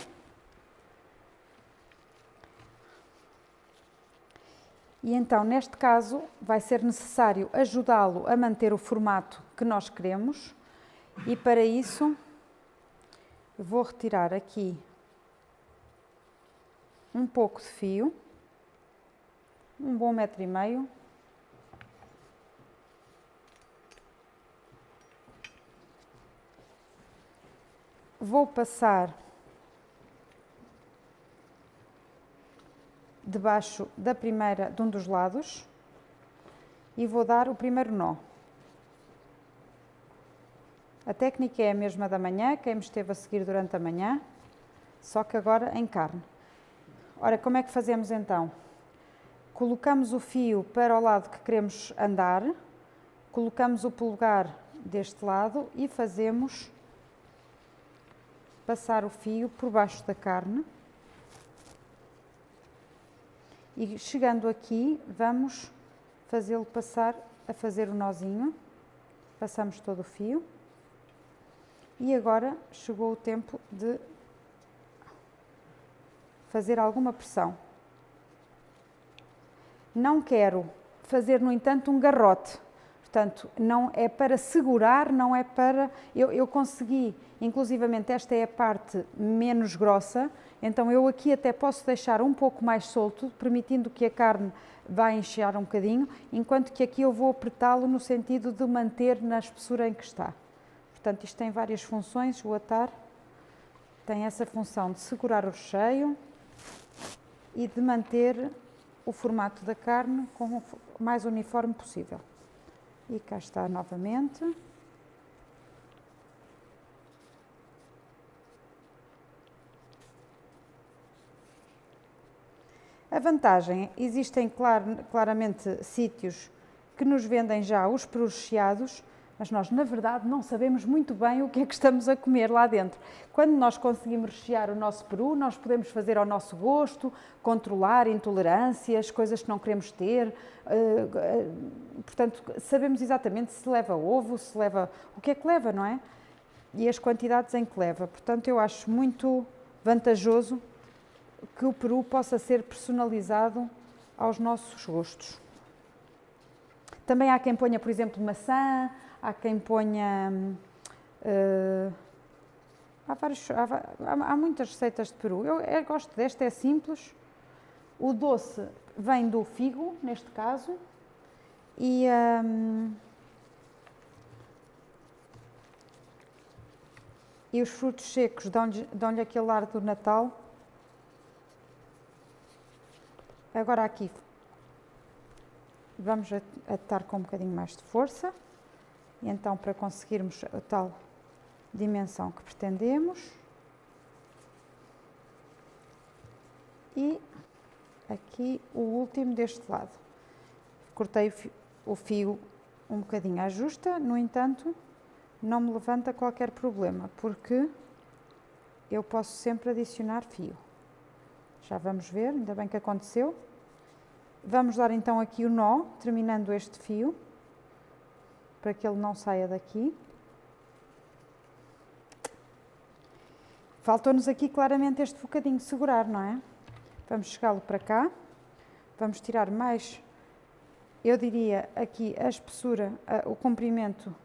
E então, neste caso, vai ser necessário ajudá-lo a manter o formato que nós queremos. E para isso, vou retirar aqui um pouco de fio, um bom 1,5 m. Vou passar debaixo de um dos lados e vou dar o primeiro nó. A técnica é a mesma da manhã, quem me esteve a seguir durante a manhã, só que agora em carne. Ora, como é que fazemos então? Colocamos o fio para o lado que queremos andar, colocamos o polegar deste lado e fazemos passar o fio por baixo da carne. E chegando aqui, vamos fazê-lo passar a fazer o nozinho. Passamos todo o fio. E agora chegou o tempo de fazer alguma pressão. Não quero fazer, no entanto, um garrote. Portanto, não é para segurar, não é para... Eu consegui, inclusivamente, esta é a parte menos grossa, então eu aqui até posso deixar um pouco mais solto, permitindo que a carne vá inchar um bocadinho, enquanto que aqui eu vou apertá-lo no sentido de manter na espessura em que está. Portanto, isto tem várias funções, o atar tem essa função de segurar o recheio e de manter o formato da carne o mais uniforme possível. E cá está novamente. A vantagem, existem claramente sítios que nos vendem já os perus recheados, mas nós, na verdade, não sabemos muito bem o que é que estamos a comer lá dentro. Quando nós conseguimos rechear o nosso peru, nós podemos fazer ao nosso gosto, controlar intolerâncias, coisas que não queremos ter. Portanto, sabemos exatamente se leva ovo, se leva... o que é que leva, não é? E as quantidades em que leva. Portanto, eu acho muito vantajoso que o peru possa ser personalizado aos nossos gostos. Também há quem ponha, por exemplo, maçã, há quem ponha... há muitas receitas de peru. Eu gosto desta, é simples. O doce vem do figo, neste caso, e os frutos secos dão-lhe aquele ar do Natal. Agora aqui vamos atar com um bocadinho mais de força, e então para conseguirmos a tal dimensão que pretendemos. E aqui o último deste lado. Cortei o fio um bocadinho à justa, no entanto, não me levanta qualquer problema, porque eu posso sempre adicionar fio. Já vamos ver, ainda bem que aconteceu. Vamos dar então aqui o nó, terminando este fio, para que ele não saia daqui. Faltou-nos aqui claramente este bocadinho de segurar, não é? Vamos chegá-lo para cá, vamos tirar mais, eu diria aqui a espessura, o comprimento,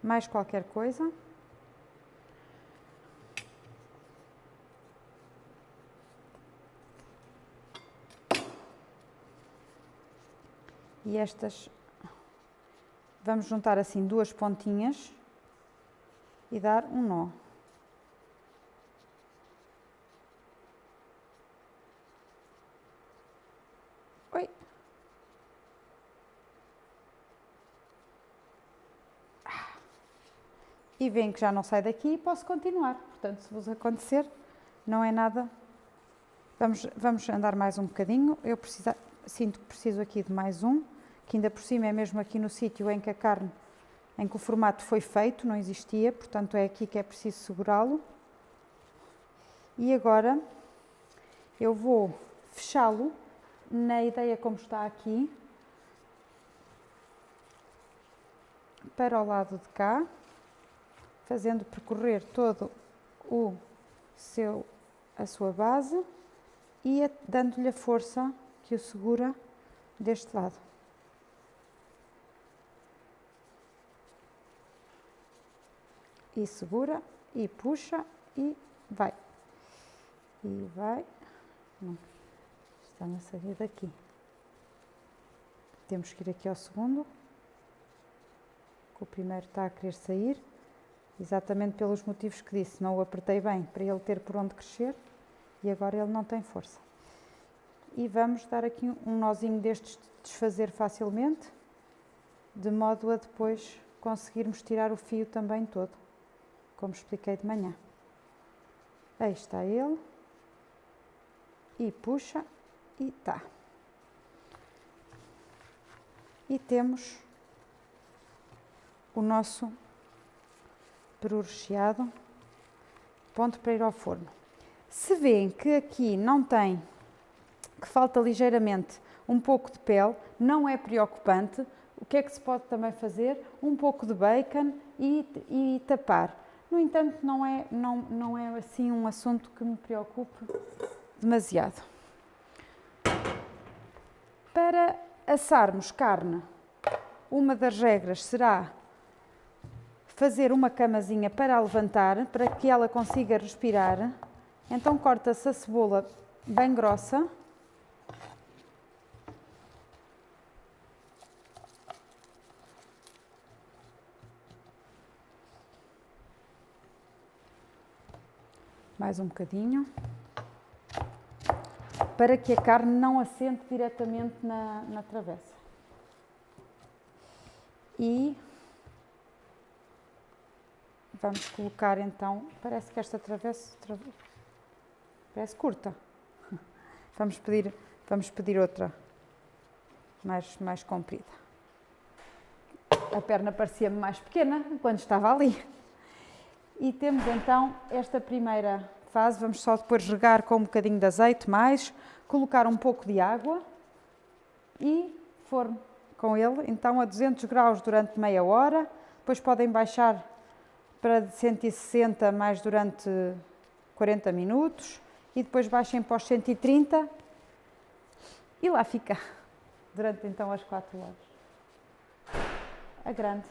mais qualquer coisa. E estas, vamos juntar assim duas pontinhas e dar um nó. Oi. E veem que já não sai daqui e posso continuar. Portanto, se vos acontecer, não é nada. Vamos andar mais um bocadinho. Eu sinto que preciso aqui de mais um, que ainda por cima é mesmo aqui no sítio em que a carne, em que o formato foi feito, não existia, portanto é aqui que é preciso segurá-lo. E agora eu vou fechá-lo na ideia como está aqui, para o lado de cá, fazendo percorrer todo a sua base e dando-lhe a força que o segura deste lado. E segura, e puxa, e vai. E vai. Não, está-me a sair daqui. Temos que ir aqui ao segundo. O primeiro está a querer sair, exatamente pelos motivos que disse. Não o apertei bem para ele ter por onde crescer e agora ele não tem força. E vamos dar aqui um nozinho destes de desfazer facilmente, de modo a depois conseguirmos tirar o fio também todo, como expliquei de manhã. Aí está ele. E puxa, e tá. E temos o nosso peru recheado, pronto para ir ao forno. Se veem que aqui não tem, que falta ligeiramente um pouco de pele, não é preocupante. O que é que se pode também fazer? Um pouco de bacon e tapar. No entanto, não é assim um assunto que me preocupe demasiado. Para assarmos carne, uma das regras será fazer uma camazinha para a levantar, para que ela consiga respirar. Então corta-se a cebola bem grossa. Mais um bocadinho. Para que a carne não assente diretamente na travessa. E vamos colocar então, parece que esta travessa parece curta. Vamos pedir outra mais comprida. A perna parecia-me mais pequena quando estava ali. E temos então esta primeira fase, vamos só depois regar com um bocadinho de azeite mais, colocar um pouco de água e forno com ele, então a 200 graus durante meia hora, depois podem baixar para 160 mais durante 40 minutos e depois baixem para os 130 e lá fica, durante então as 4 horas. A grande.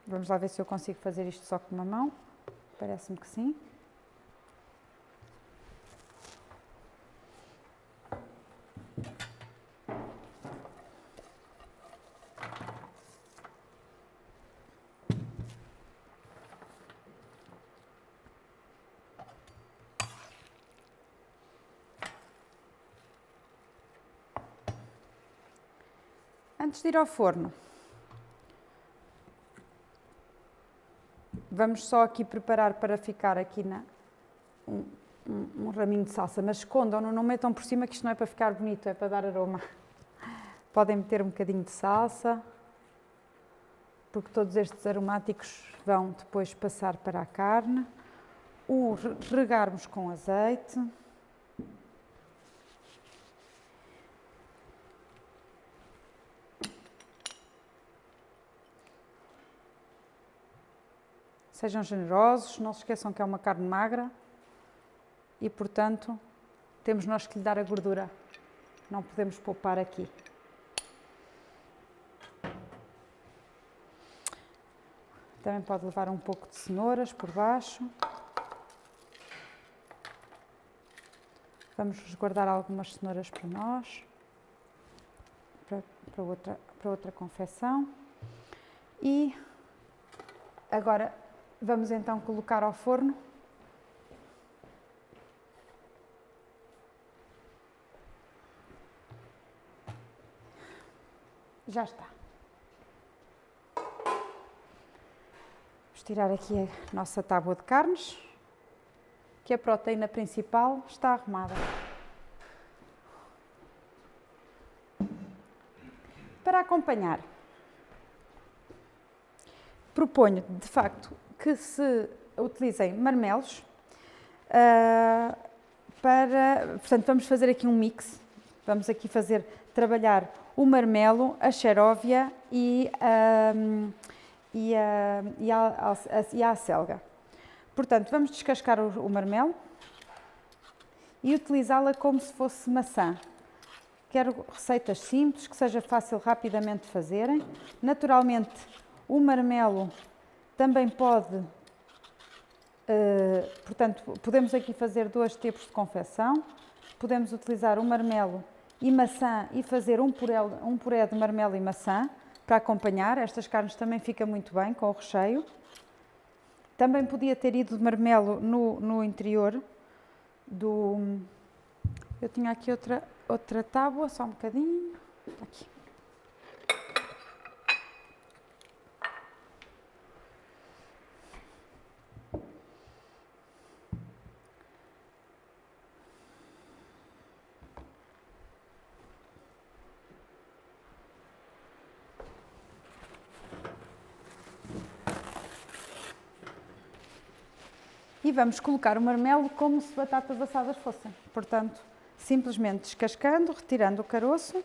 Vamos lá ver se eu consigo fazer isto só com uma mão. Parece-me que sim. Antes de ir ao forno, vamos só aqui preparar para ficar aqui um raminho de salsa, mas escondam-no, não metam por cima que isto não é para ficar bonito, é para dar aroma. Podem meter um bocadinho de salsa, porque todos estes aromáticos vão depois passar para a carne. O regarmos com azeite. Sejam generosos, não se esqueçam que é uma carne magra e, portanto, temos nós que lhe dar a gordura. Não podemos poupar aqui. Também pode levar um pouco de cenouras por baixo. Vamos resguardar algumas cenouras para nós, para outra confecção. E agora vamos então colocar ao forno. Já está. Vamos tirar aqui a nossa tábua de carnes, que a proteína principal está arrumada. Para acompanhar, proponho de facto que se utilizem marmelos portanto, vamos fazer aqui um mix. Vamos aqui trabalhar o marmelo, a xeróvia e a acelga. Portanto, vamos descascar o marmelo e utilizá-la como se fosse maçã. Quero receitas simples, que seja fácil rapidamente de fazerem. Naturalmente, o marmelo também pode, portanto, podemos aqui fazer 2 tipos de confecção. Podemos utilizar o marmelo e maçã e fazer um puré de marmelo e maçã para acompanhar. Estas carnes também ficam muito bem com o recheio. Também podia ter ido de marmelo no interior do... Eu tinha aqui outra tábua, só um bocadinho. Aqui. E vamos colocar o marmelo como se batatas assadas fossem. Portanto, simplesmente descascando, retirando o caroço.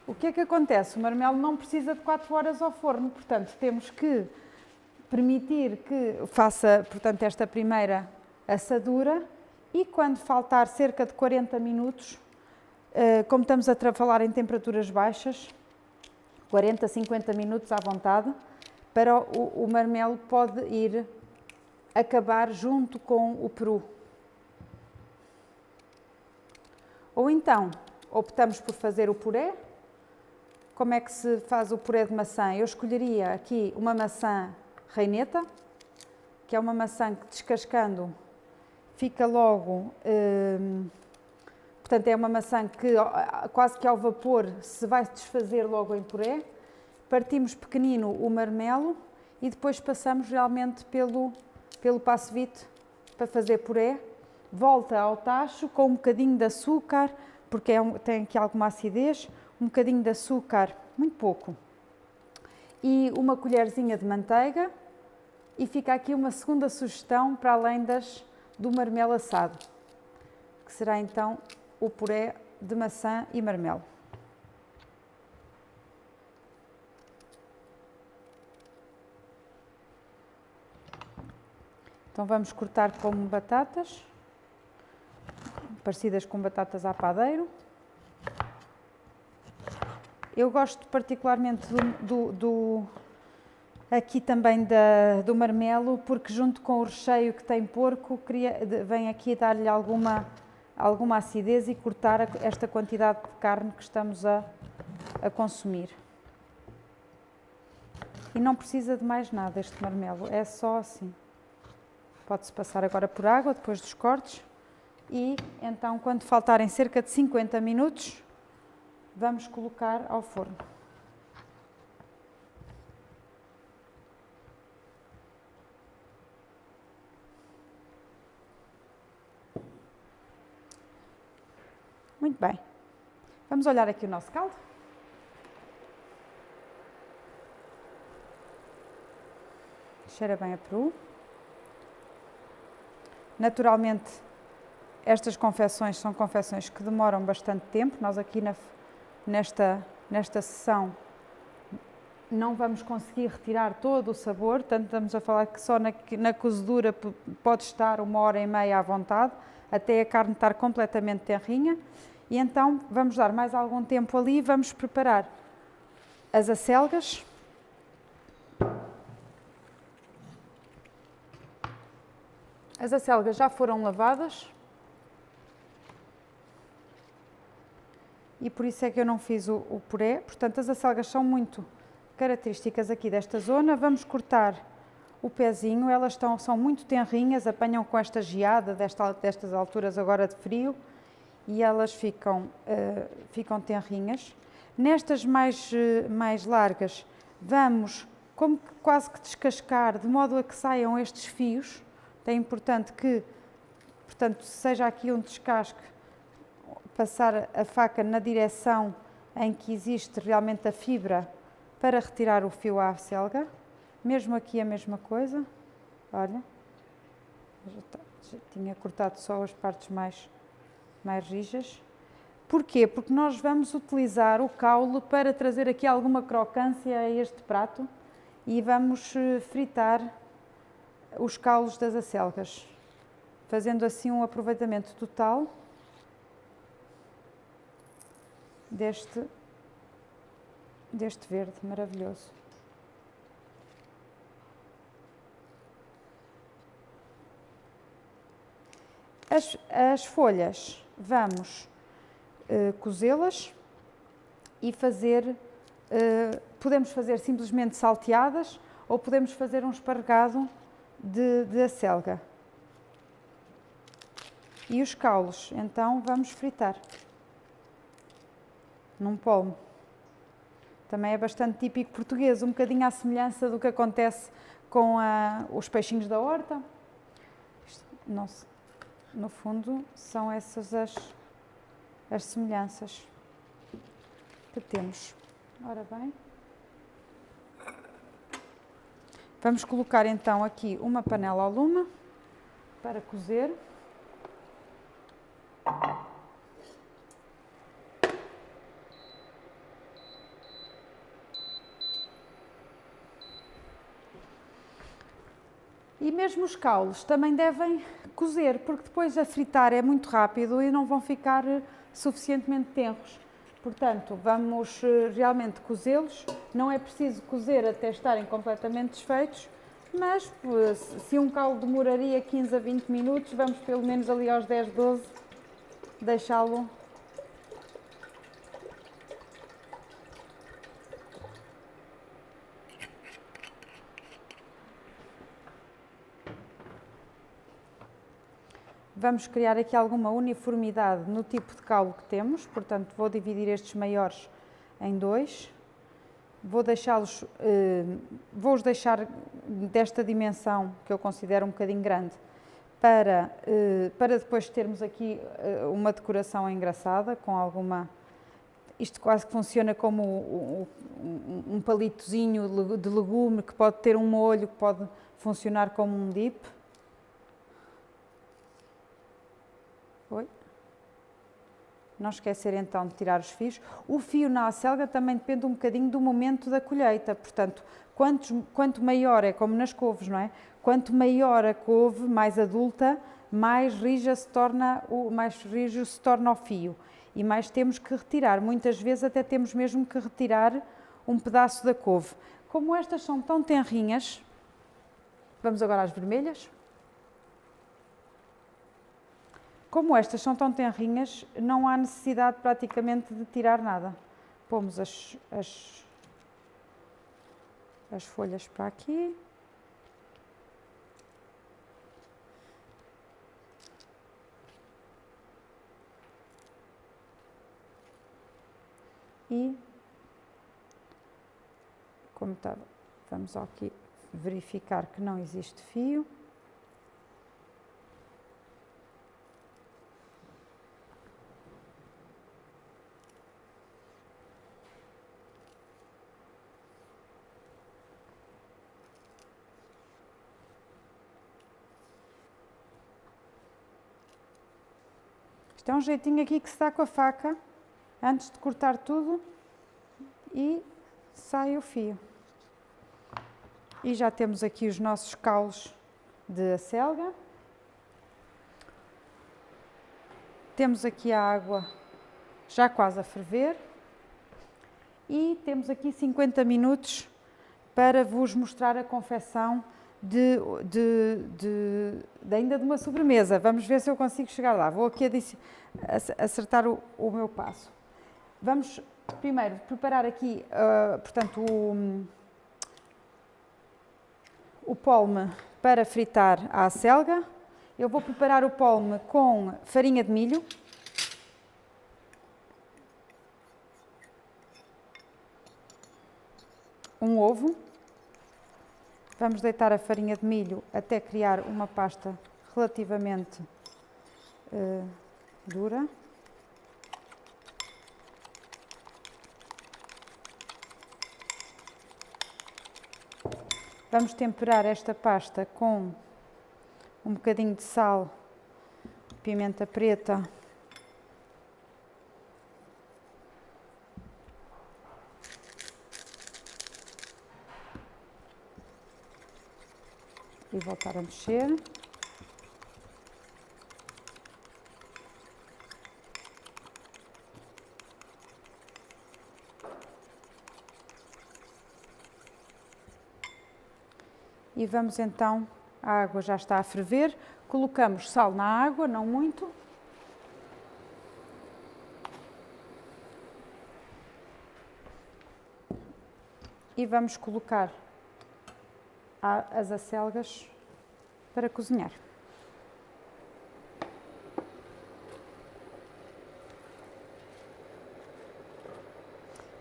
O que é que acontece? O marmelo não precisa de 4 horas ao forno, portanto, temos que permitir que faça, portanto, esta primeira assadura e quando faltar cerca de 40 minutos, como estamos a falar em temperaturas baixas, 40, 50 minutos à vontade, para o marmelo pode ir acabar junto com o peru. Ou então, optamos por fazer o puré. Como é que se faz o puré de maçã? Eu escolheria aqui uma maçã reineta, que é uma maçã que descascando fica logo, portanto é uma maçã que quase que ao vapor se vai desfazer logo em puré. Partimos pequenino o marmelo e depois passamos realmente pelo passo vite para fazer puré. Volta ao tacho com um bocadinho de açúcar, porque tem aqui alguma acidez. Um bocadinho de açúcar, muito pouco, e uma colherzinha de manteiga, e fica aqui uma segunda sugestão para além do marmelo assado, que será então o puré de maçã e marmelo. Então vamos cortar como batatas, parecidas com batatas à padeiro. Eu gosto particularmente aqui também do marmelo, porque junto com o recheio que tem porco, vem aqui dar-lhe alguma acidez e cortar esta quantidade de carne que estamos a consumir. e não precisa de mais nada este marmelo, é só assim. Pode-se passar agora por água depois dos cortes e então quando faltarem cerca de 50 minutos vamos colocar ao forno. Muito bem. Vamos olhar aqui o nosso caldo. Cheira bem a peru. Naturalmente, estas confecções são confecções que demoram bastante tempo. Nós aqui nesta sessão não vamos conseguir retirar todo o sabor, portanto estamos a falar que só na cozedura pode estar 1h30 à vontade, até a carne estar completamente tenrinha. E então vamos dar mais algum tempo ali e vamos preparar as acelgas. As acelgas já foram lavadas e por isso é que eu não fiz o puré. Portanto, as acelgas são muito características aqui desta zona. Vamos cortar o pezinho, elas são muito tenrinhas, apanham com esta geada destas alturas agora de frio e elas ficam tenrinhas. Nestas mais largas vamos como que quase que descascar, de modo a que saiam estes fios. É importante que, portanto, seja aqui um descasque, passar a faca na direção em que existe realmente a fibra para retirar o fio à acelga. Mesmo aqui a mesma coisa. Olha, já tinha cortado só as partes mais rijas. Porquê? Porque nós vamos utilizar o caule para trazer aqui alguma crocância a este prato e vamos fritar os caules das acelgas, fazendo assim um aproveitamento total deste verde maravilhoso. As folhas vamos cozê-las e podemos fazer simplesmente salteadas ou podemos fazer um esparregado de acelga. E os caules, então, vamos fritar num polmo. Também é bastante típico português, um bocadinho à semelhança do que acontece com os peixinhos da horta. No fundo, são essas as semelhanças que temos. Ora bem. Vamos colocar então aqui uma panela ao lume para cozer. E mesmo os caules também devem cozer, porque depois a fritar é muito rápido e não vão ficar suficientemente tenros. Portanto, vamos realmente cozê-los. Não é preciso cozer até estarem completamente desfeitos, mas se um caldo demoraria 15 a 20 minutos, vamos pelo menos ali aos 10, 12 deixá-lo Vamos criar aqui alguma uniformidade no tipo de calo que temos, portanto vou dividir estes maiores em dois, vou-os deixar desta dimensão que eu considero um bocadinho grande para depois termos aqui uma decoração engraçada com alguma... Isto quase que funciona como um palitozinho de legume que pode ter um molho, que pode funcionar como um dip. Não esquecer então de tirar os fios. O fio na acelga também depende um bocadinho do momento da colheita, portanto, quanto maior é, como nas couves, não é? Quanto maior a couve, mais adulta, mais rijo se torna o fio e mais temos que retirar. Muitas vezes até temos mesmo que retirar um pedaço da couve. Como estas são tão tenrinhas, vamos agora às vermelhas. Como estas são tão tenrinhas, não há necessidade praticamente de tirar nada. Pomos as folhas para aqui. E, como estava, vamos aqui verificar que não existe fio. Isto é um jeitinho aqui que se dá com a faca, antes de cortar tudo, e sai o fio. E já temos aqui os nossos caules de acelga. Temos aqui a água já quase a ferver. E temos aqui 50 minutos para vos mostrar a confecção ainda de uma sobremesa. Vamos ver se eu consigo chegar lá. Vou aqui acertar o meu passo. Vamos primeiro preparar aqui, portanto, o polme para fritar a acelga. Eu vou preparar o polme com farinha de milho. Um ovo. Vamos deitar a farinha de milho até criar uma pasta relativamente dura. Vamos temperar esta pasta com um bocadinho de sal, pimenta preta, e voltar a mexer. E vamos então, a água já está a ferver, colocamos sal na água, não muito. E vamos colocar as acelgas para cozinhar.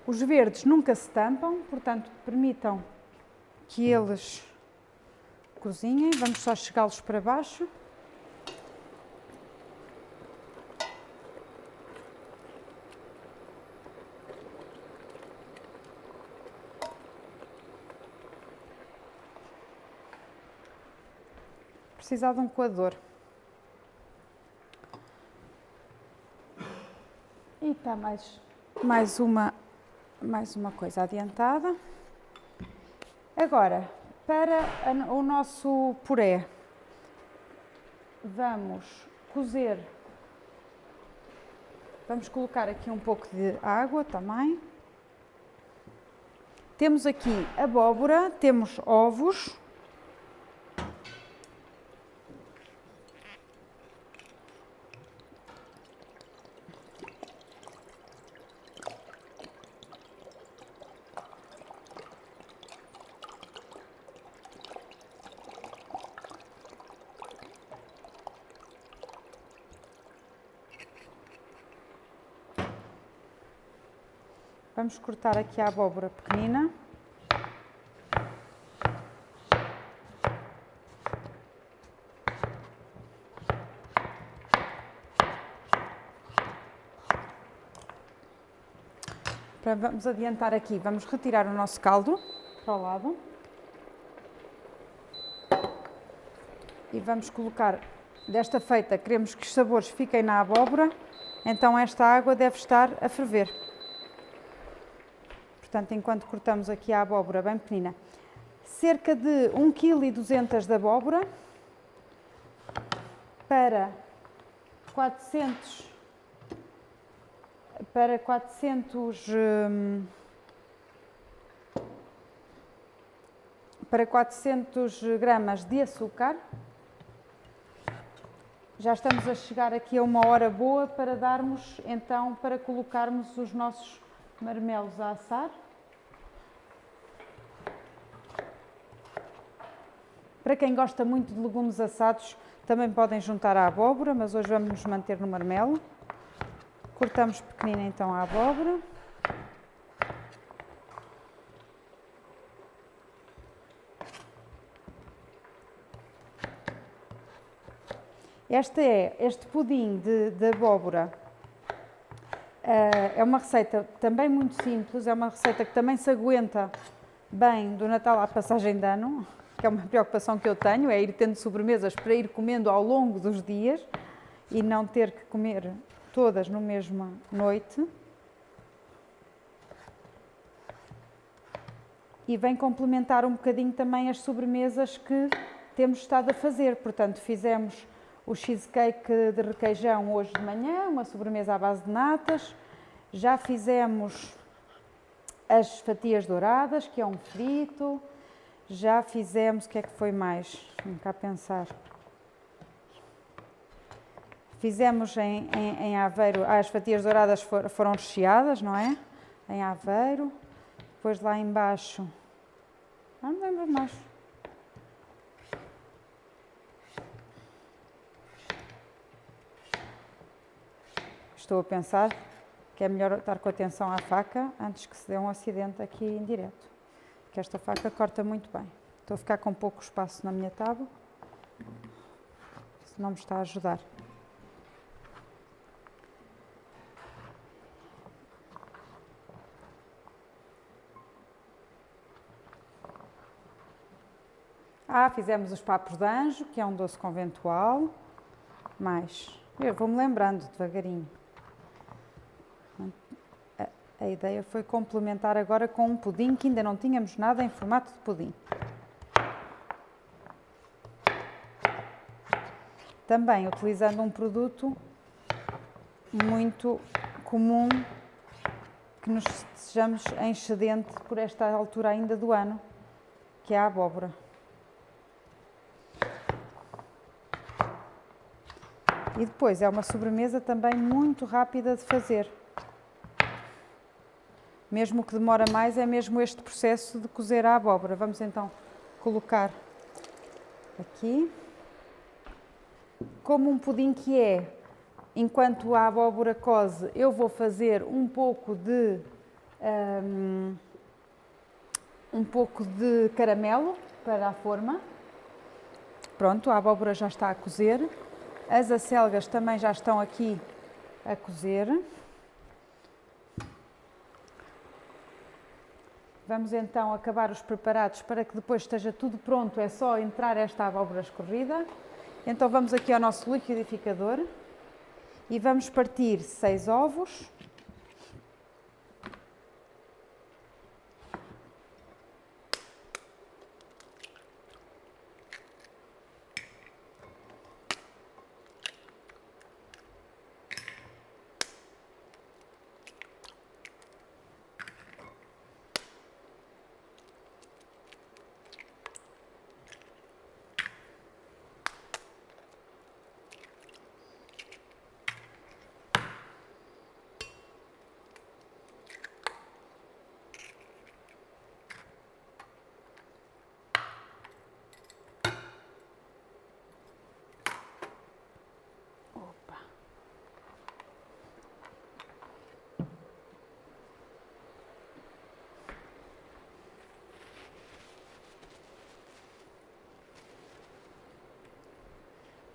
Os verdes nunca se tampam, portanto, permitam que eles cozinhem. Vamos só chegá-los para baixo. Precisar de um coador. E está mais uma coisa adiantada. Agora, para o nosso puré, vamos cozer, vamos colocar aqui um pouco de água também. Temos aqui abóbora, temos ovos. Vamos cortar aqui a abóbora pequenina. Vamos adiantar aqui, vamos retirar o nosso caldo para o lado. E vamos colocar, desta feita, queremos que os sabores fiquem na abóbora, então esta água deve estar a ferver. Portanto, enquanto cortamos aqui a abóbora bem pequenina, cerca de 1,2 kg de abóbora para 400 gramas de açúcar. Já estamos a chegar aqui a uma hora boa para darmos, então, para colocarmos os nossos marmelos a assar. Para quem gosta muito de legumes assados, também podem juntar a abóbora, mas hoje vamos nos manter no marmelo. Cortamos pequenina então a abóbora. Este pudim de abóbora é uma receita também muito simples, é uma receita que também se aguenta bem do Natal à passagem de ano, que é uma preocupação que eu tenho, é ir tendo sobremesas para ir comendo ao longo dos dias e não ter que comer todas na mesma noite. E vem complementar um bocadinho também as sobremesas que temos estado a fazer. Portanto, fizemos o cheesecake de requeijão hoje de manhã, uma sobremesa à base de natas. Já fizemos as fatias douradas, que é um frito. Já fizemos, o que é que foi mais? Vamos cá pensar. Fizemos em Aveiro, as fatias douradas foram recheadas, não é? Em Aveiro. Depois lá embaixo, não me lembro mais. Estou a pensar que é melhor estar com atenção à faca antes que se dê um acidente aqui em direto. Porque esta faca corta muito bem. Estou a ficar com pouco espaço na minha tábua. Isso não me está a ajudar. Fizemos os papos de anjo, que é um doce conventual. Eu vou-me lembrando devagarinho. A ideia foi complementar agora com um pudim, que ainda não tínhamos nada em formato de pudim. Também utilizando um produto muito comum, que nos estejamos em excedente por esta altura ainda do ano, que é a abóbora. E depois é uma sobremesa também muito rápida de fazer. Mesmo que demora mais, é mesmo este processo de cozer a abóbora. Vamos então colocar aqui. Como um pudim que é, enquanto a abóbora coze, eu vou fazer um pouco de caramelo para a forma. Pronto, a abóbora já está a cozer. As acelgas também já estão aqui a cozer. Vamos então acabar os preparados para que depois esteja tudo pronto, é só entrar esta abóbora escorrida. Então vamos aqui ao nosso liquidificador e vamos partir 6 ovos.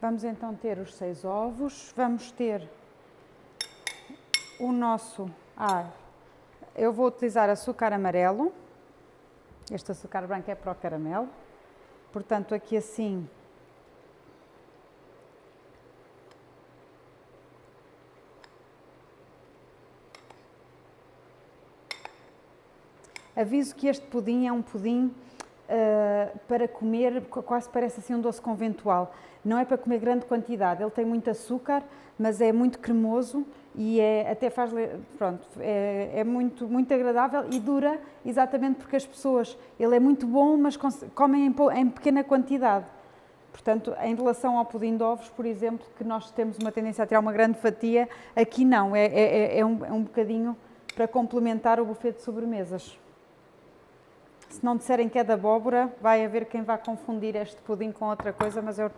Vamos então ter os 6 ovos, vamos ter o nosso... eu vou utilizar açúcar amarelo, este açúcar branco é para o caramelo, portanto aqui assim... Aviso que este pudim é um pudim para comer, quase parece assim um doce conventual. Não é para comer grande quantidade, ele tem muito açúcar, mas é muito cremoso e até faz, pronto, é muito, muito agradável e dura exatamente porque as pessoas, ele é muito bom, mas comem em pequena quantidade. Portanto, em relação ao pudim de ovos, por exemplo, que nós temos uma tendência a tirar uma grande fatia, aqui não, é um bocadinho para complementar o buffet de sobremesas. Se não disserem que é de abóbora, vai haver quem vá confundir este pudim com outra coisa, mas eu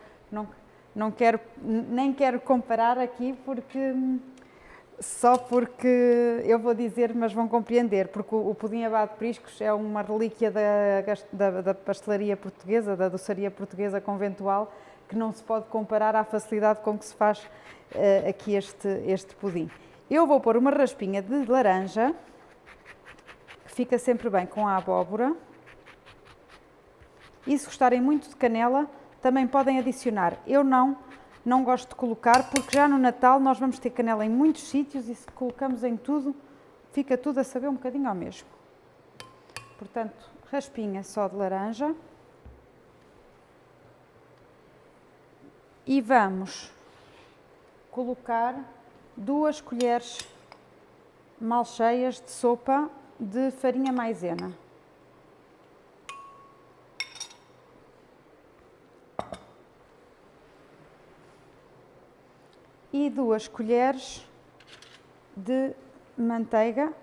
não quero, nem quero comparar aqui só porque eu vou dizer, mas vão compreender, porque o pudim Abade de Priscos é uma relíquia da pastelaria portuguesa, da doçaria portuguesa conventual, que não se pode comparar à facilidade com que se faz aqui este pudim. Eu vou pôr uma raspinha de laranja, que fica sempre bem com a abóbora, e se gostarem muito de canela, também podem adicionar. Eu não gosto de colocar, porque já no Natal nós vamos ter canela em muitos sítios e se colocamos em tudo, fica tudo a saber um bocadinho ao mesmo. Portanto, raspinha só de laranja. E vamos colocar 2 colheres mal cheias de sopa de farinha maisena. E 2 colheres de manteiga,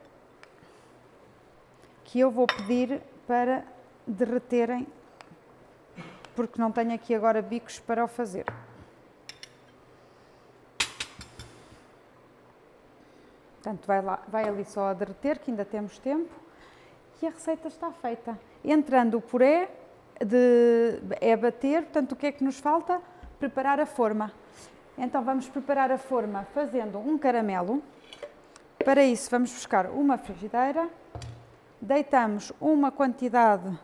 que eu vou pedir para derreterem, porque não tenho aqui agora bicos para o fazer. Portanto, vai ali só a derreter, que ainda temos tempo, e a receita está feita. Entrando o puré, é bater, portanto, o que é que nos falta? Preparar a forma. Então, vamos preparar a forma fazendo um caramelo. Para isso, vamos buscar uma frigideira, deitamos uma quantidade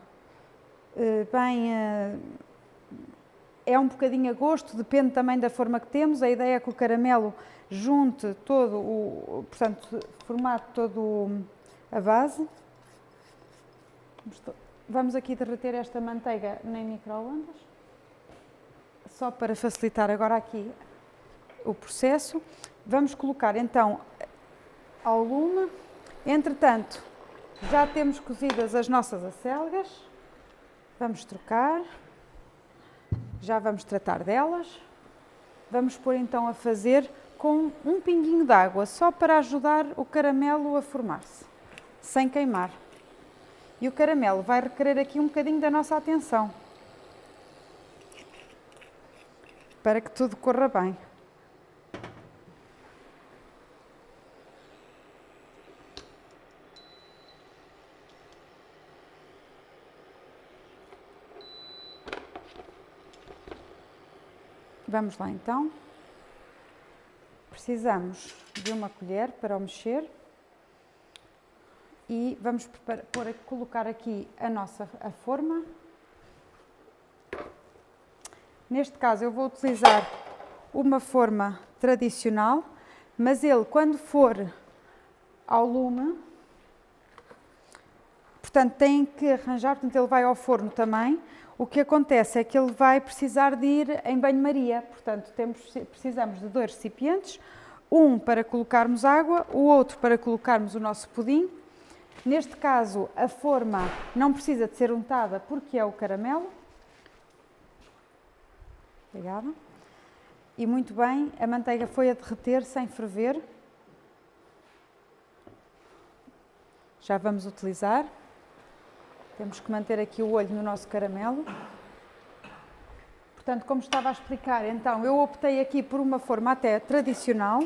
é um bocadinho a gosto, depende também da forma que temos. A ideia é que o caramelo junte todo portanto, formate todo a base. Vamos aqui derreter esta manteiga em micro-ondas, só para facilitar agora aqui o processo. Vamos colocar então ao lume. Entretanto, já temos cozidas as nossas acelgas. Vamos trocar. Já vamos tratar delas. Vamos pôr então a fazer com um pinguinho de água, só para ajudar o caramelo a formar-se, sem queimar. E o caramelo vai requerer aqui um bocadinho da nossa atenção, para que tudo corra bem. Vamos lá então. Precisamos de uma colher para o mexer e vamos colocar aqui a forma. Neste caso eu vou utilizar uma forma tradicional, mas ele quando for ao lume, portanto tem que arranjar, portanto ele vai ao forno também. O que acontece é que ele vai precisar de ir em banho-maria, portanto precisamos de 2 recipientes, um para colocarmos água, o outro para colocarmos o nosso pudim. Neste caso a forma não precisa de ser untada porque é o caramelo. Obrigada. E muito bem, a manteiga foi a derreter sem ferver. Já vamos utilizar. Temos que manter aqui o olho no nosso caramelo. Portanto, como estava a explicar, então, eu optei aqui por uma forma até tradicional.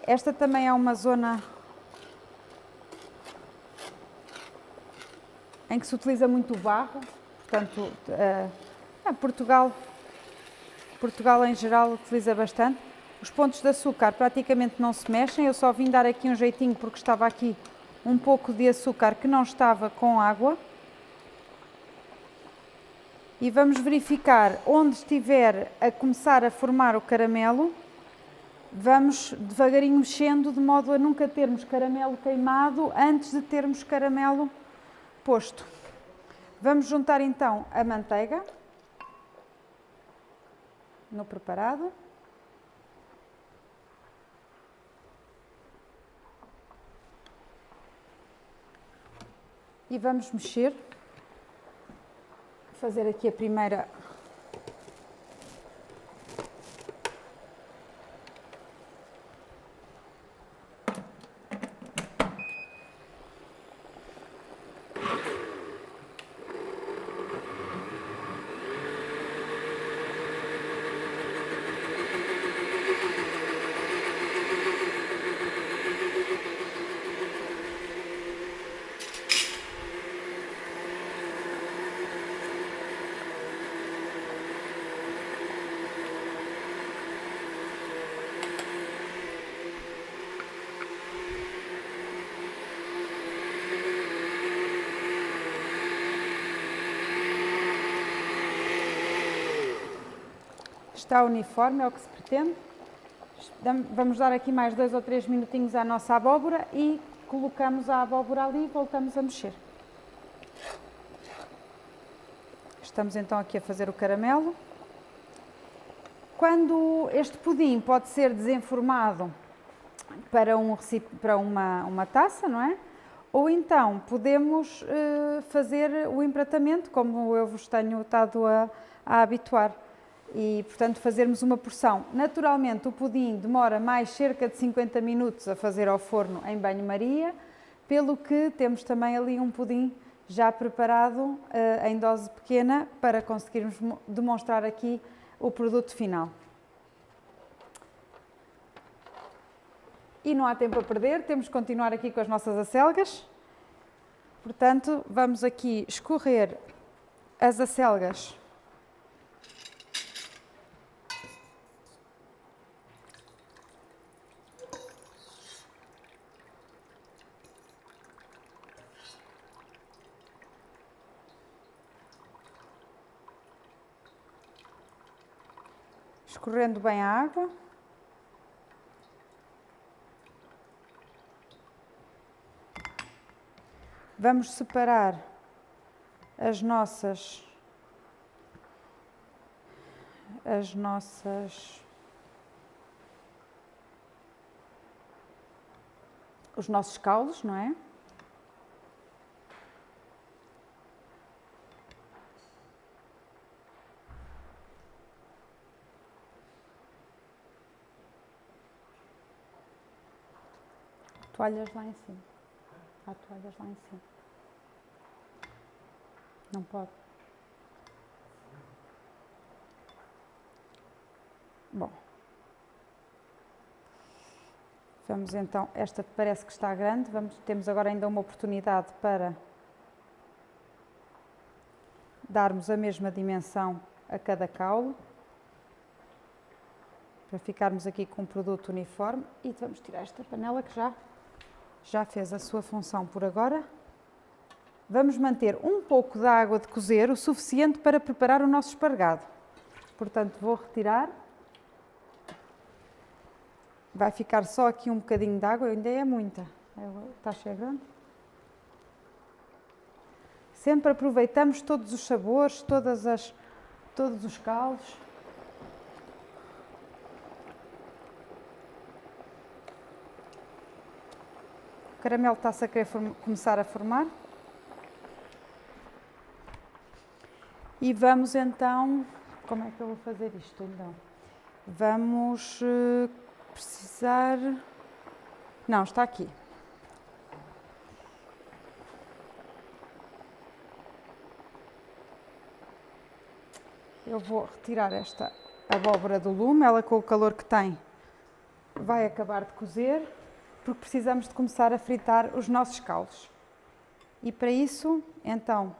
Esta também é uma zona em que se utiliza muito o barro. Portanto, Portugal em geral utiliza bastante. Os pontos de açúcar praticamente não se mexem. Eu só vim dar aqui um jeitinho porque estava aqui um pouco de açúcar que não estava com água. E vamos verificar onde estiver a começar a formar o caramelo. Vamos devagarinho mexendo de modo a nunca termos caramelo queimado antes de termos caramelo posto. Vamos juntar então a manteiga no preparado. E vamos mexer, fazer aqui a primeira Está uniforme, é o que se pretende. Vamos dar aqui mais 2 ou 3 minutinhos à nossa abóbora e colocamos a abóbora ali e voltamos a mexer. Estamos então aqui a fazer o caramelo. Quando este pudim pode ser desenformado para uma taça, não é? Ou então podemos fazer o empratamento, como eu vos tenho estado a habituar. E, portanto, fazermos uma porção. Naturalmente, o pudim demora mais cerca de 50 minutos a fazer ao forno em banho-maria, pelo que temos também ali um pudim já preparado em dose pequena para conseguirmos demonstrar aqui o produto final. E não há tempo a perder, temos que continuar aqui com as nossas acelgas. Portanto, vamos aqui escorrer as acelgas escorrendo bem a água. Vamos separar os nossos caules, não é? Toalhas lá em cima. Há toalhas lá em cima. Não pode. Bom. Vamos então, esta parece que está grande, temos agora ainda uma oportunidade para darmos a mesma dimensão a cada caule, para ficarmos aqui com um produto uniforme. E vamos tirar esta panela que já fez a sua função por agora. Vamos manter um pouco de água de cozer, o suficiente para preparar o nosso espargado. Portanto, vou retirar. Vai ficar só aqui um bocadinho de água, ainda é muita. Está chegando. Sempre aproveitamos todos os sabores, todos os caldos. O caramelo está-se a querer começar a formar. E vamos então, como é que eu vou fazer isto então? Vamos precisar, não, está aqui. Eu vou retirar esta abóbora do lume, ela com o calor que tem vai acabar de cozer, porque precisamos de começar a fritar os nossos caldos. E para isso, então,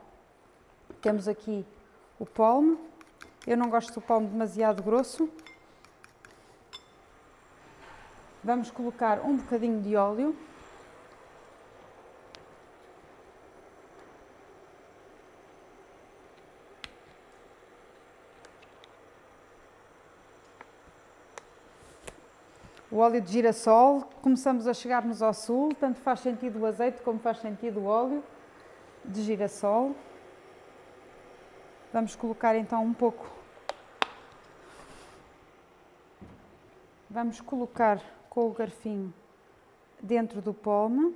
temos aqui o palmo. Eu não gosto do palmo demasiado grosso. Vamos colocar um bocadinho de óleo. O óleo de girassol, começamos a chegar-nos ao sul, tanto faz sentido o azeite como faz sentido o óleo de girassol. Vamos colocar então um pouco. Vamos colocar com o garfinho dentro do palmo.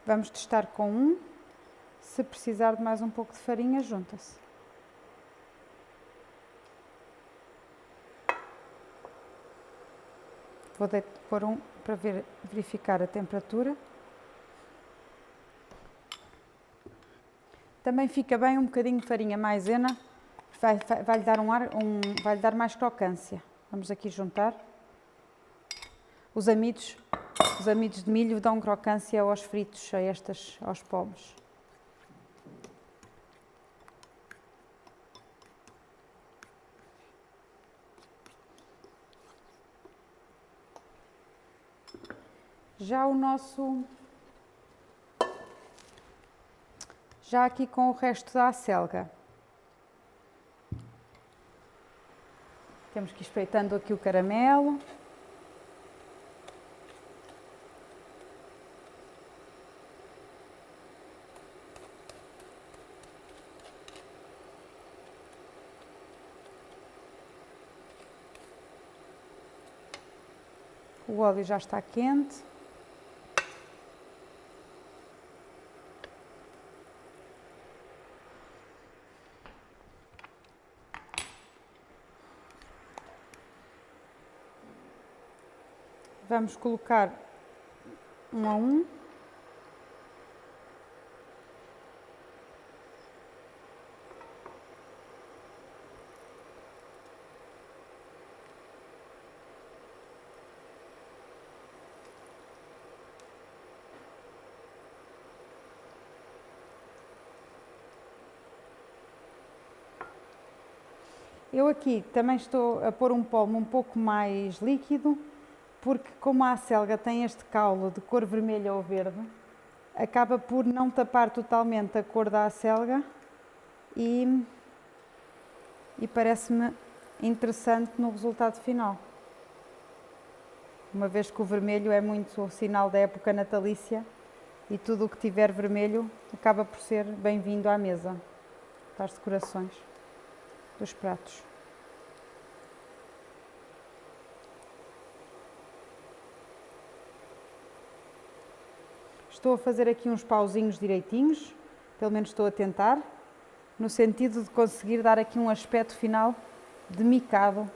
Vamos testar com um. Se precisar de mais um pouco de farinha, junta-se. Vou pôr um para verificar a temperatura. Também fica bem um bocadinho de farinha maisena, vai-lhe dar vai-lhe dar mais crocância. Vamos aqui juntar. Os amidos de milho dão crocância aos fritos, aos pomos. Já o nosso... Já aqui com o resto da acelga. Temos que ir espreitando aqui o caramelo. O óleo já está quente. Vamos colocar um a um. Eu aqui também estou a pôr um pólen um pouco mais líquido, porque como a acelga tem este caule de cor vermelha ou verde, acaba por não tapar totalmente a cor da acelga e parece-me interessante no resultado final. Uma vez que o vermelho é muito o sinal da época natalícia e tudo o que tiver vermelho acaba por ser bem-vindo à mesa, para as decorações dos pratos. Estou a fazer aqui uns pauzinhos direitinhos, pelo menos estou a tentar, no sentido de conseguir dar aqui um aspecto final de micado,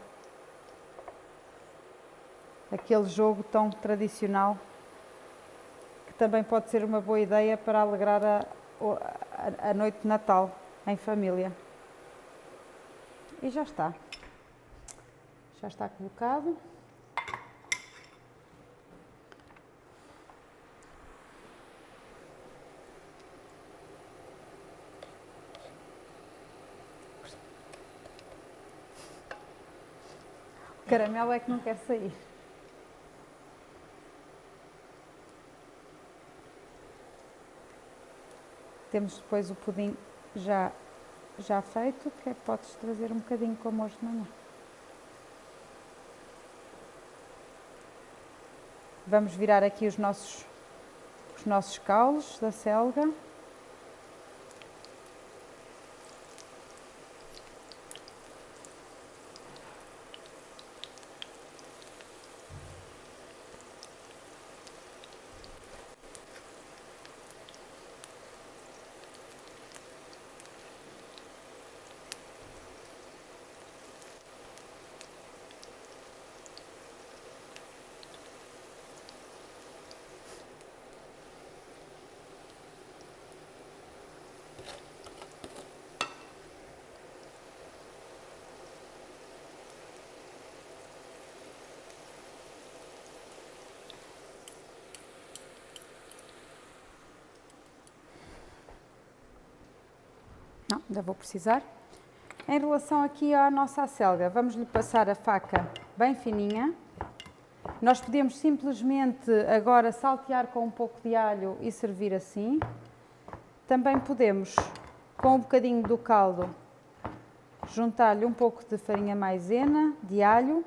aquele jogo tão tradicional que também pode ser uma boa ideia para alegrar a noite de Natal em família. E já está colocado. O caramelo é que não quer sair. Temos depois o pudim já feito, que é que podes trazer um bocadinho como hoje de manhã. Vamos virar aqui os nossos caules da selga. Não, ainda vou precisar. Em relação aqui à nossa acelga, vamos lhe passar a faca bem fininha. Nós podemos simplesmente agora saltear com um pouco de alho e servir assim. Também podemos, com um bocadinho do caldo, juntar-lhe um pouco de farinha maisena, de alho.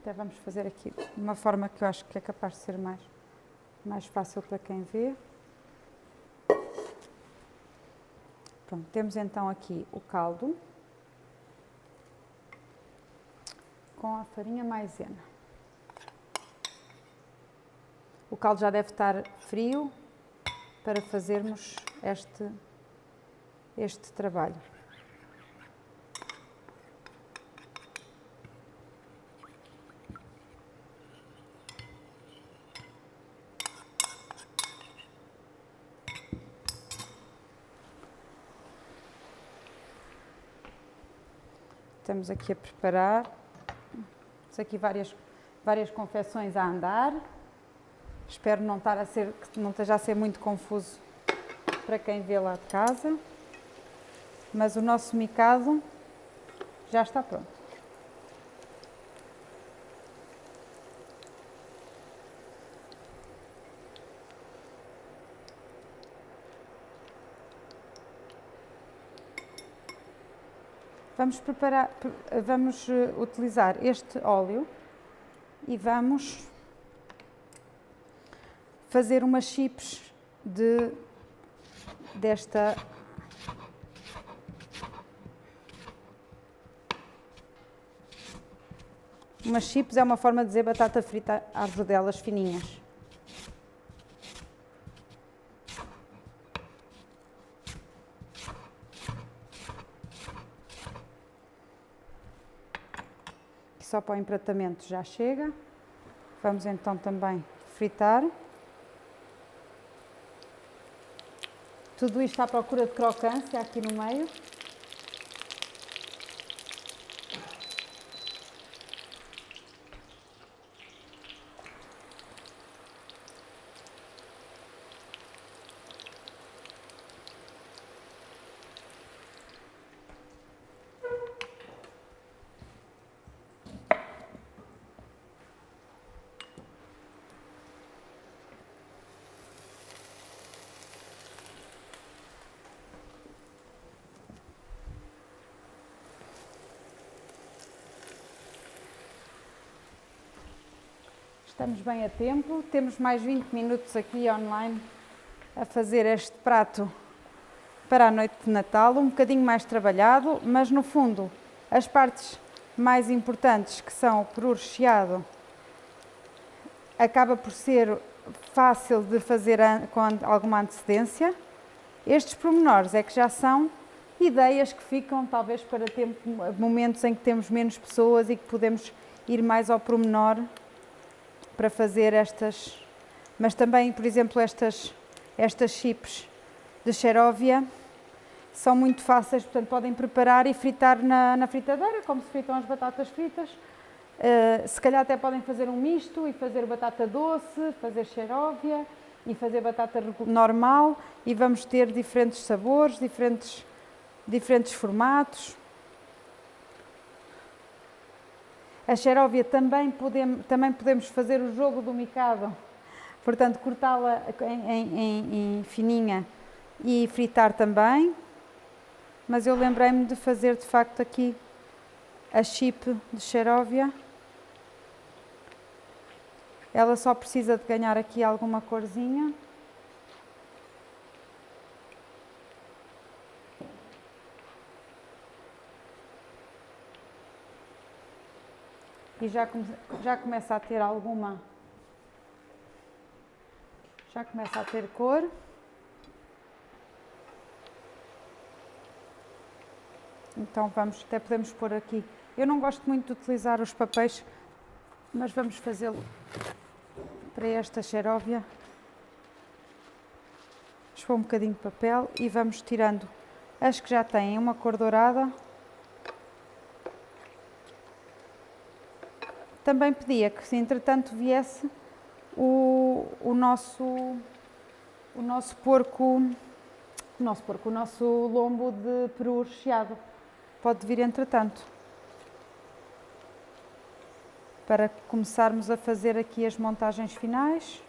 Até vamos fazer aqui de uma forma que eu acho que é capaz de ser mais fácil para quem vê. Pronto, temos então aqui o caldo com a farinha maisena. O caldo já deve estar frio para fazermos este trabalho. Estamos aqui a preparar. Temos aqui várias várias confecções a andar. Espero que não esteja a ser muito confuso para quem vê lá de casa. Mas o nosso micado já está pronto. Vamos utilizar este óleo e vamos fazer umas chips desta umas chips é uma forma de dizer batata frita às rodelas fininhas. Só para o empratamento já chega. Vamos então também fritar. Tudo isto à procura de crocância aqui no meio. Estamos bem a tempo, temos mais 20 minutos aqui online a fazer este prato para a noite de Natal, um bocadinho mais trabalhado, mas no fundo as partes mais importantes, que são o peru recheado, acaba por ser fácil de fazer com alguma antecedência. Estes pormenores é que já são ideias que ficam talvez para momentos em que temos menos pessoas e que podemos ir mais ao pormenor para fazer estas, mas também, por exemplo, estas chips de xeróvia são muito fáceis, portanto podem preparar e fritar na fritadeira, como se fritam as batatas fritas. Se calhar até podem fazer um misto e fazer batata doce, fazer xeróvia e fazer batata normal, e vamos ter diferentes sabores, diferentes formatos. A xeróvia também podemos fazer o jogo do micado, portanto cortá-la em fininha e fritar também, mas eu lembrei-me de fazer de facto aqui a chip de xeróvia. Ela só precisa de ganhar aqui alguma corzinha. E já começa a ter já começa a ter cor. Então até podemos pôr aqui. Eu não gosto muito de utilizar os papéis, mas vamos fazê-lo para esta xeróvia. Vamos pôr um bocadinho de papel e vamos tirando as que já têm uma cor dourada. Também pedia que, se entretanto viesse o nosso lombo de peru recheado. Pode vir entretanto, para começarmos a fazer aqui as montagens finais.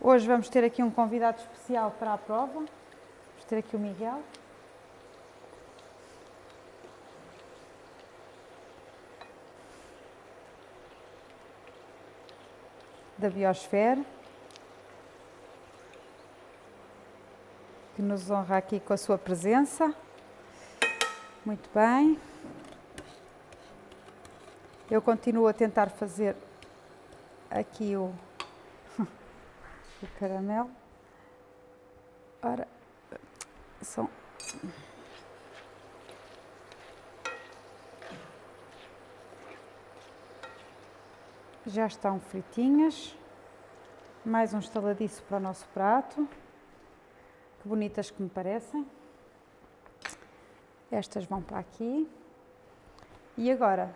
Hoje vamos ter aqui um convidado especial para a prova. Vamos ter aqui o Miguel. Da Biosfera, que nos honra aqui com a sua presença. Muito bem. Eu continuo a tentar fazer aqui o caramelo. Ora, já estão fritinhas. Mais um estaladiço para o nosso prato. Que bonitas que me parecem. Estas vão para aqui. E agora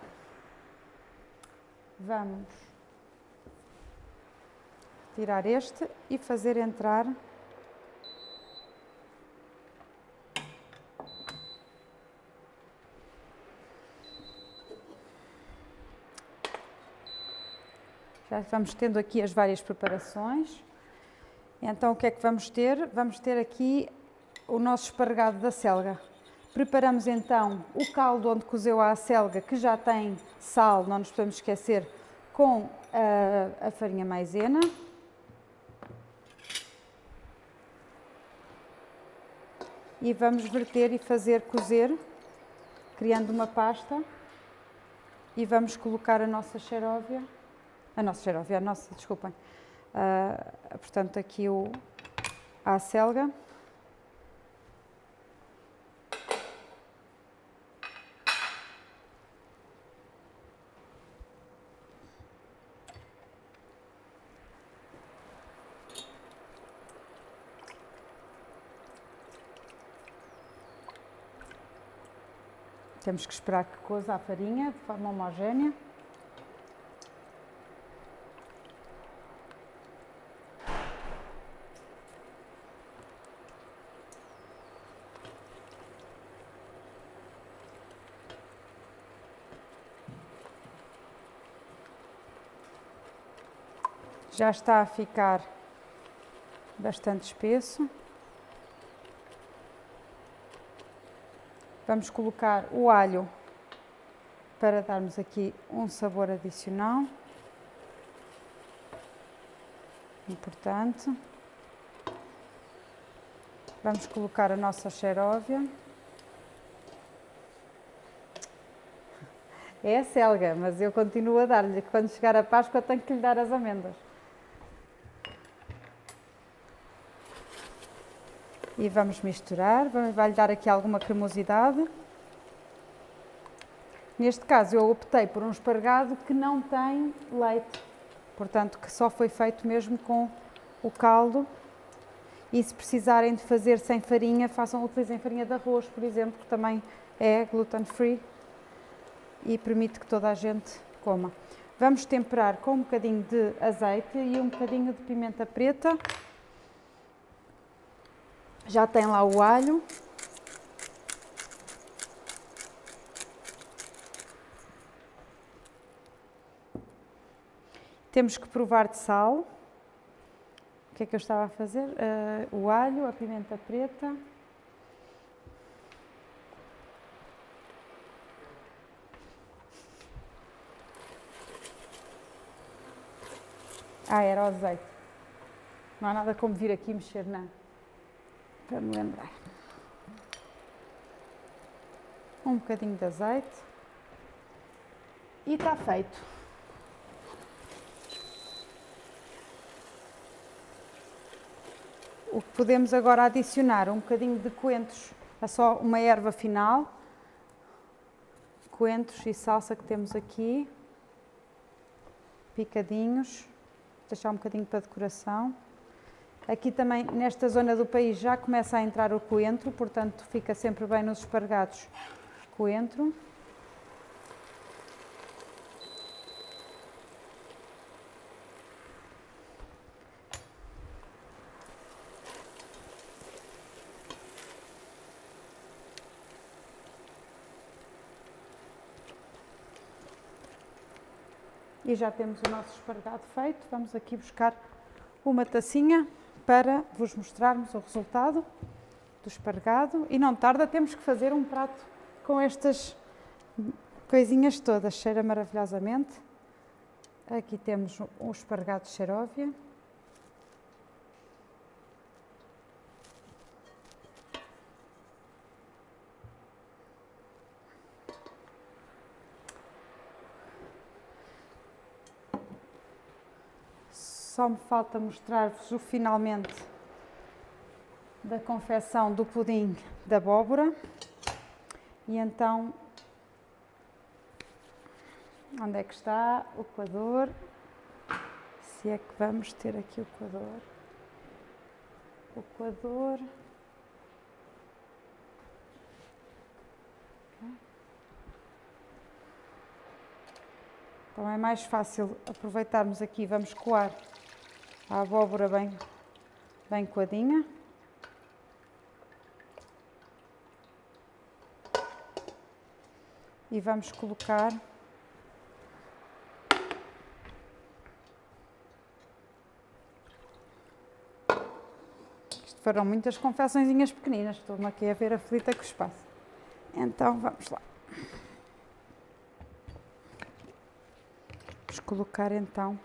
vamos tirar este e fazer entrar já vamos tendo aqui as várias preparações. Então o que é que vamos ter? Vamos ter aqui o nosso esparregado da selga. Preparamos então o caldo onde cozeu a acelga, que já tem sal, não nos podemos esquecer, com a farinha maisena. E vamos verter e fazer cozer, criando uma pasta. E vamos colocar a nossa xeróvia, desculpem, portanto aqui a acelga. Temos que esperar que coza a farinha de forma homogénea. Já está a ficar bastante espesso. Vamos colocar o alho para darmos aqui um sabor adicional. Importante. Vamos colocar a nossa xeróvia. É a selga, mas eu continuo a dar-lhe, que quando chegar a Páscoa tenho que lhe dar as amêndoas. E vamos misturar, vai-lhe dar aqui alguma cremosidade. Neste caso eu optei por um espargado que não tem leite, portanto que só foi feito mesmo com o caldo. E se precisarem de fazer sem farinha, utilizem farinha de arroz, por exemplo, que também é gluten free e permite que toda a gente coma. Vamos temperar com um bocadinho de azeite e um bocadinho de pimenta preta. Já tem lá o alho. Temos que provar de sal. O que é que eu estava a fazer? O alho, a pimenta preta. Era o azeite. Não há nada como vir aqui mexer, não. Para me lembrar. Um bocadinho de azeite. E está feito. O que podemos agora adicionar, um bocadinho de coentros, é só uma erva final. Coentros e salsa que temos aqui. Picadinhos. Deixar um bocadinho para decoração. Aqui também, nesta zona do país, já começa a entrar o coentro, portanto fica sempre bem nos espargados coentro. E já temos o nosso espargado feito. Vamos aqui buscar uma tacinha para vos mostrarmos o resultado do espargado. E não tarda, temos que fazer um prato com estas coisinhas todas. Cheira maravilhosamente. Aqui temos um espargado de xeróvia. Só me falta mostrar-vos o finalmente da confecção do pudim de abóbora. E então, onde é que está o coador? Se é que vamos ter aqui o coador. O coador. Então é mais fácil aproveitarmos aqui, vamos coar a abóbora bem coadinha. E vamos colocar isto foram muitas confecçõezinhas pequeninas, estou-me aqui a ver aflita com o espaço. Então vamos lá. Vamos colocar então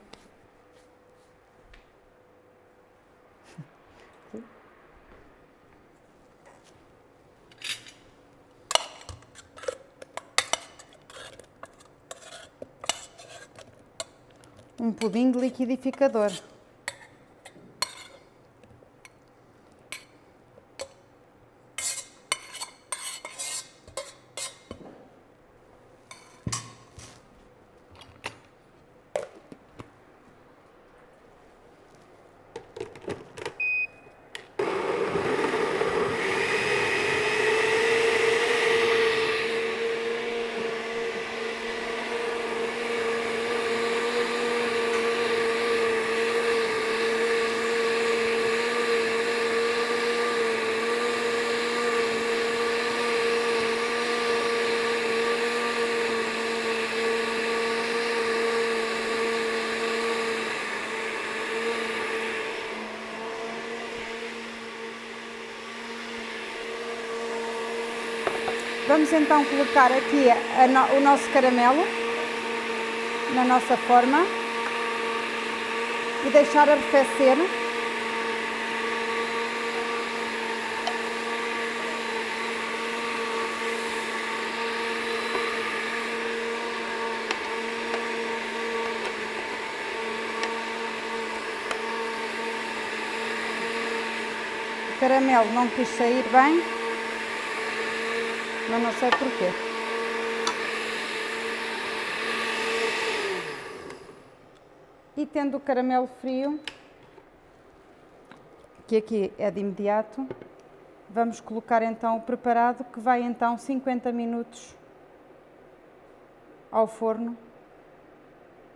um pudim de liquidificador. Vamos então colocar aqui o nosso caramelo na nossa forma e deixar arrefecer. O caramelo não quis sair bem, mas não sei porquê. E tendo o caramelo frio, que aqui é de imediato, vamos colocar então o preparado, que vai então 50 minutos ao forno,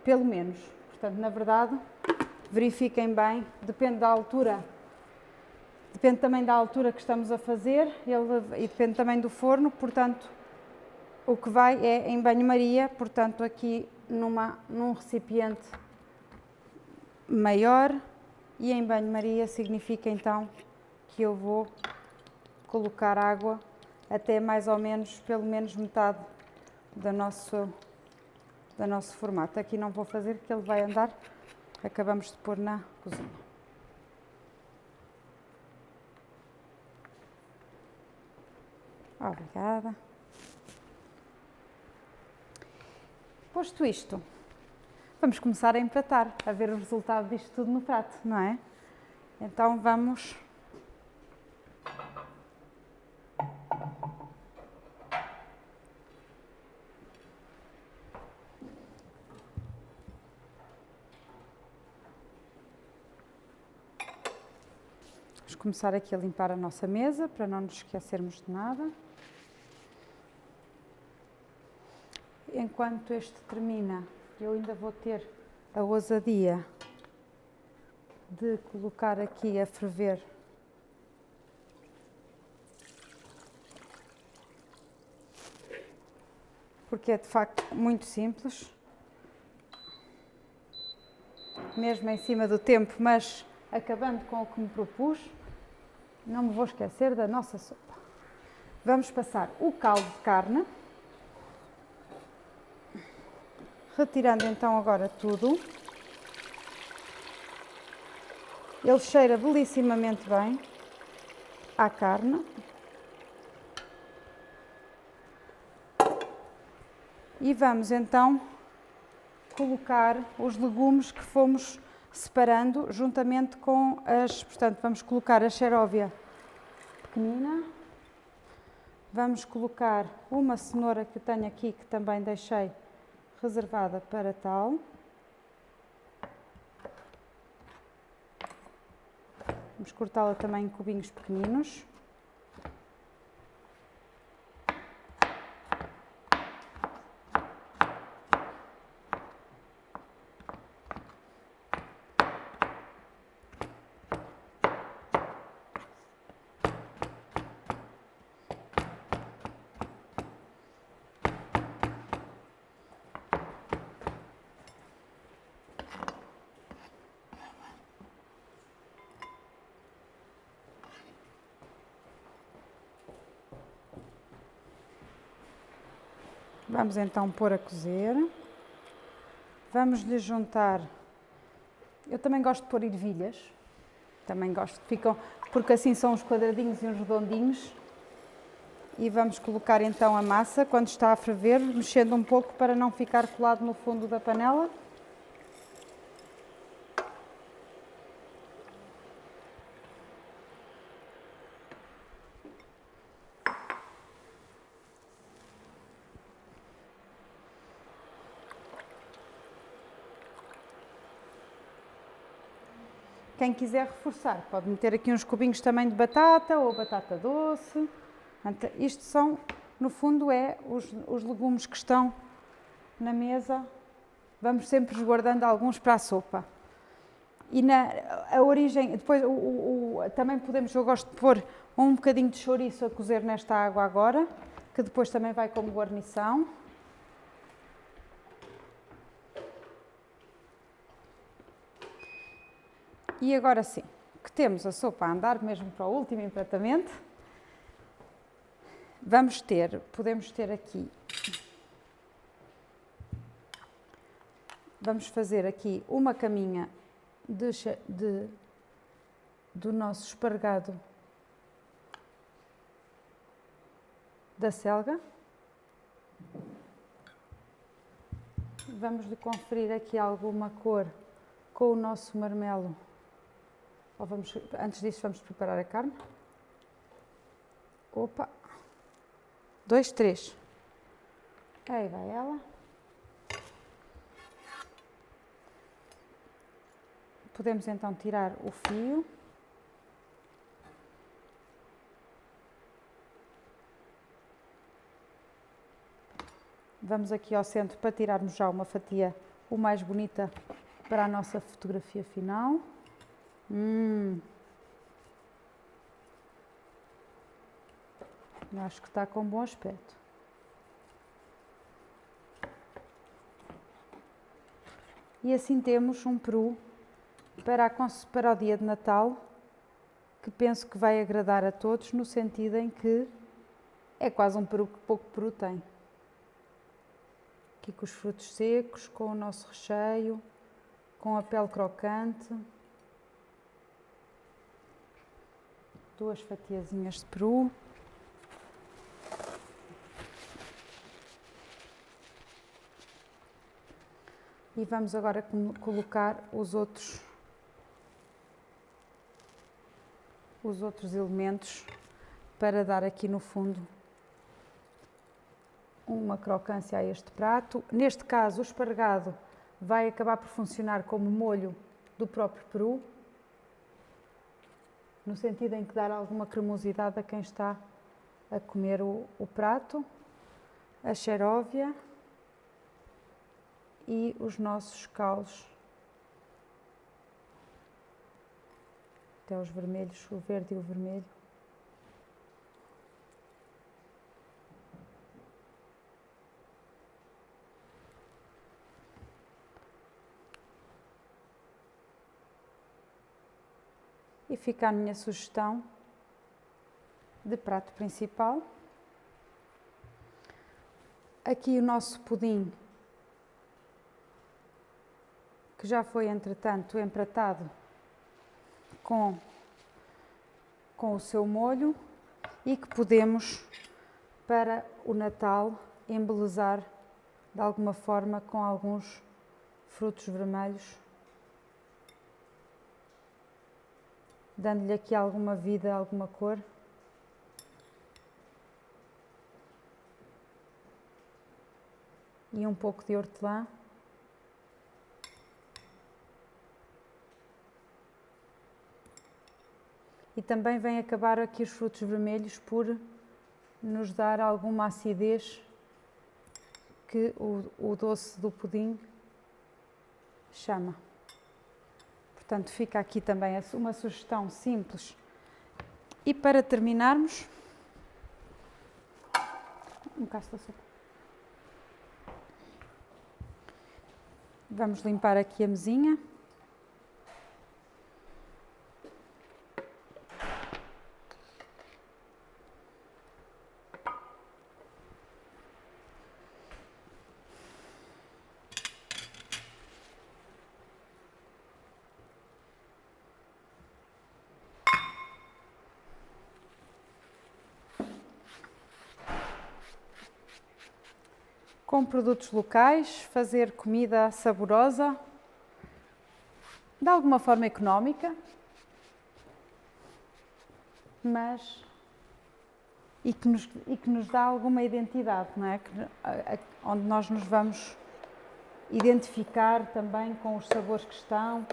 pelo menos. Portanto, na verdade, verifiquem bem, depende da altura. Depende também da altura que estamos a fazer e depende também do forno, portanto, o que vai é em banho-maria, portanto, aqui num recipiente maior, e em banho-maria significa então que eu vou colocar água até mais ou menos, pelo menos metade do nosso formato. Aqui não vou fazer porque ele vai andar, acabamos de pôr na cozinha. Obrigada. Posto isto, vamos começar a empratar, a ver o resultado disto tudo no prato, não é? Então vamos começar aqui a limpar a nossa mesa para não nos esquecermos de nada. Enquanto este termina, eu ainda vou ter a ousadia de colocar aqui a ferver porque é de facto muito simples, mesmo em cima do tempo, mas acabando com o que me propus, não me vou esquecer da nossa sopa. Vamos passar o caldo de carne, retirando então agora tudo. Ele cheira belíssimamente bem à carne. E vamos então colocar os legumes que fomos separando juntamente com portanto, vamos colocar a xeróvia pequenina, vamos colocar uma cenoura que tenho aqui, que também deixei reservada para tal. Vamos cortá-la também em cubinhos pequeninos. Vamos então pôr a cozer. Vamos lhe juntar, eu também gosto de pôr ervilhas, também gosto, ficam, porque assim são os quadradinhos e os redondinhos. E vamos colocar então a massa, quando está a ferver, mexendo um pouco para não ficar colado no fundo da panela. Quem quiser reforçar, pode meter aqui uns cubinhos também de batata ou batata doce. Isto são, no fundo, os legumes que estão na mesa. Vamos sempre resguardando alguns para a sopa. E a origem, depois também podemos, eu gosto de pôr um bocadinho de chouriço a cozer nesta água agora, que depois também vai como guarnição. E agora sim, que temos a sopa a andar mesmo para o último empratamento, podemos ter aqui, vamos fazer aqui uma caminha do nosso espargado da selga. Vamos lhe conferir aqui alguma cor com o nosso marmelo. Antes disso, vamos preparar a carne. Opa! 2, 3. Aí vai ela. Podemos então tirar o fio. Vamos aqui ao centro para tirarmos já uma fatia o mais bonita para a nossa fotografia final. Acho que está com bom aspecto. E assim temos um peru para o dia de Natal, que penso que vai agradar a todos, no sentido em que é quase um peru que pouco peru tem. Aqui com os frutos secos, com o nosso recheio, com a pele crocante. 2 fatiazinhas de peru. E vamos agora colocar os outros elementos para dar aqui no fundo uma crocância a este prato. Neste caso, o espargado vai acabar por funcionar como molho do próprio peru, no sentido em que dar alguma cremosidade a quem está a comer o prato, a xeróvia e os nossos caules, até os vermelhos, o verde e o vermelho. E fica a minha sugestão de prato principal. Aqui o nosso pudim, que já foi entretanto empratado com o seu molho e que podemos, para o Natal, embelezar de alguma forma com alguns frutos vermelhos, dando-lhe aqui alguma vida, alguma cor. E um pouco de hortelã. E também vem acabar aqui os frutos vermelhos por nos dar alguma acidez que o doce do pudim chama. Portanto, fica aqui também uma sugestão simples. E para terminarmos, um bocado de sopa. Vamos limpar aqui a mesinha. com produtos locais, fazer comida saborosa, de alguma forma económica, mas e que nos dá alguma identidade, não é? Onde nós nos vamos identificar também com os sabores que estão.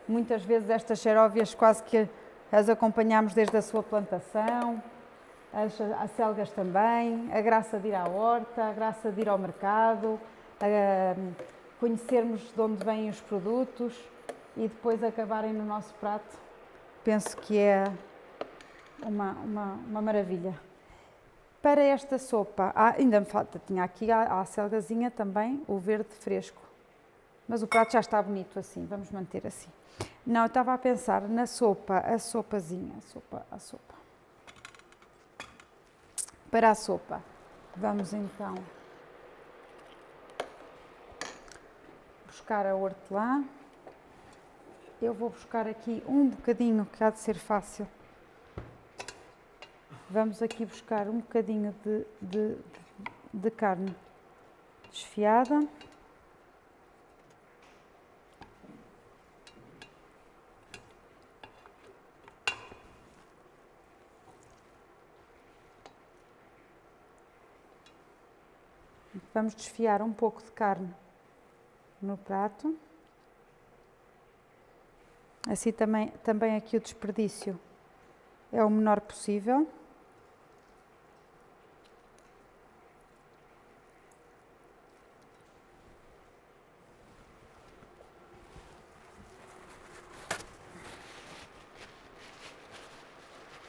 Muitas vezes estas xeróvias quase que as acompanhamos desde a sua plantação, as acelgas também, a graça de ir à horta, a graça de ir ao mercado, conhecermos de onde vêm os produtos e depois acabarem no nosso prato. Penso que é uma maravilha. Para esta sopa, ainda me falta, tinha aqui a acelgazinha também, o verde fresco, mas o prato já está bonito assim, vamos manter assim. Não, eu estava a pensar na sopa, a sopazinha, a sopa. Para a sopa, vamos então buscar a hortelã. Eu vou buscar aqui um bocadinho, que há de ser fácil. Vamos aqui buscar um bocadinho de carne desfiada. Vamos desfiar um pouco de carne no prato. Assim também aqui o desperdício é o menor possível.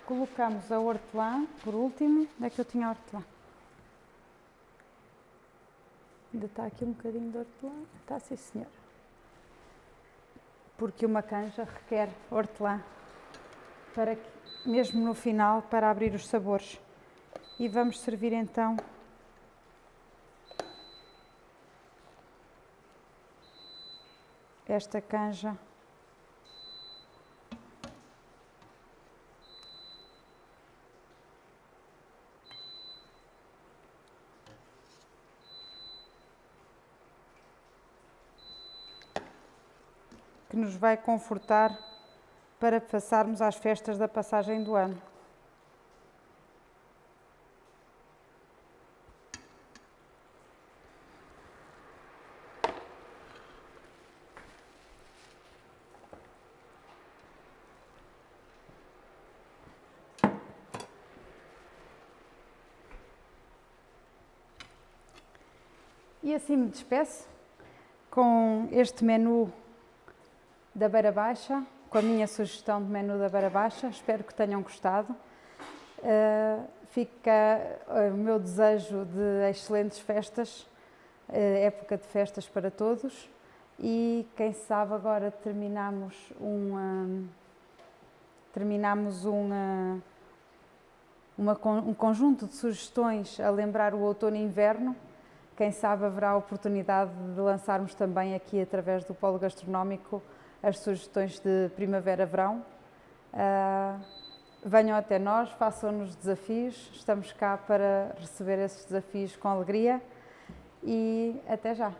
Colocamos a hortelã, por último. Onde é que eu tinha a hortelã? Ainda está aqui um bocadinho de hortelã. Está, sim, senhor. Porque uma canja requer hortelã, para que, mesmo no final, para abrir os sabores. E vamos servir então esta canja. Que nos vai confortar para passarmos às festas da passagem do ano. E assim me despeço com este menu da Beira Baixa, com a minha sugestão de menu da Beira Baixa. Espero que tenham gostado. Fica o meu desejo de excelentes festas, época de festas para todos, e quem sabe agora terminamos um conjunto de sugestões a lembrar o outono e inverno. Quem sabe haverá a oportunidade de lançarmos também aqui através do Polo Gastronómico as sugestões de primavera-verão. Venham até nós, façam-nos desafios, estamos cá para receber esses desafios com alegria e até já!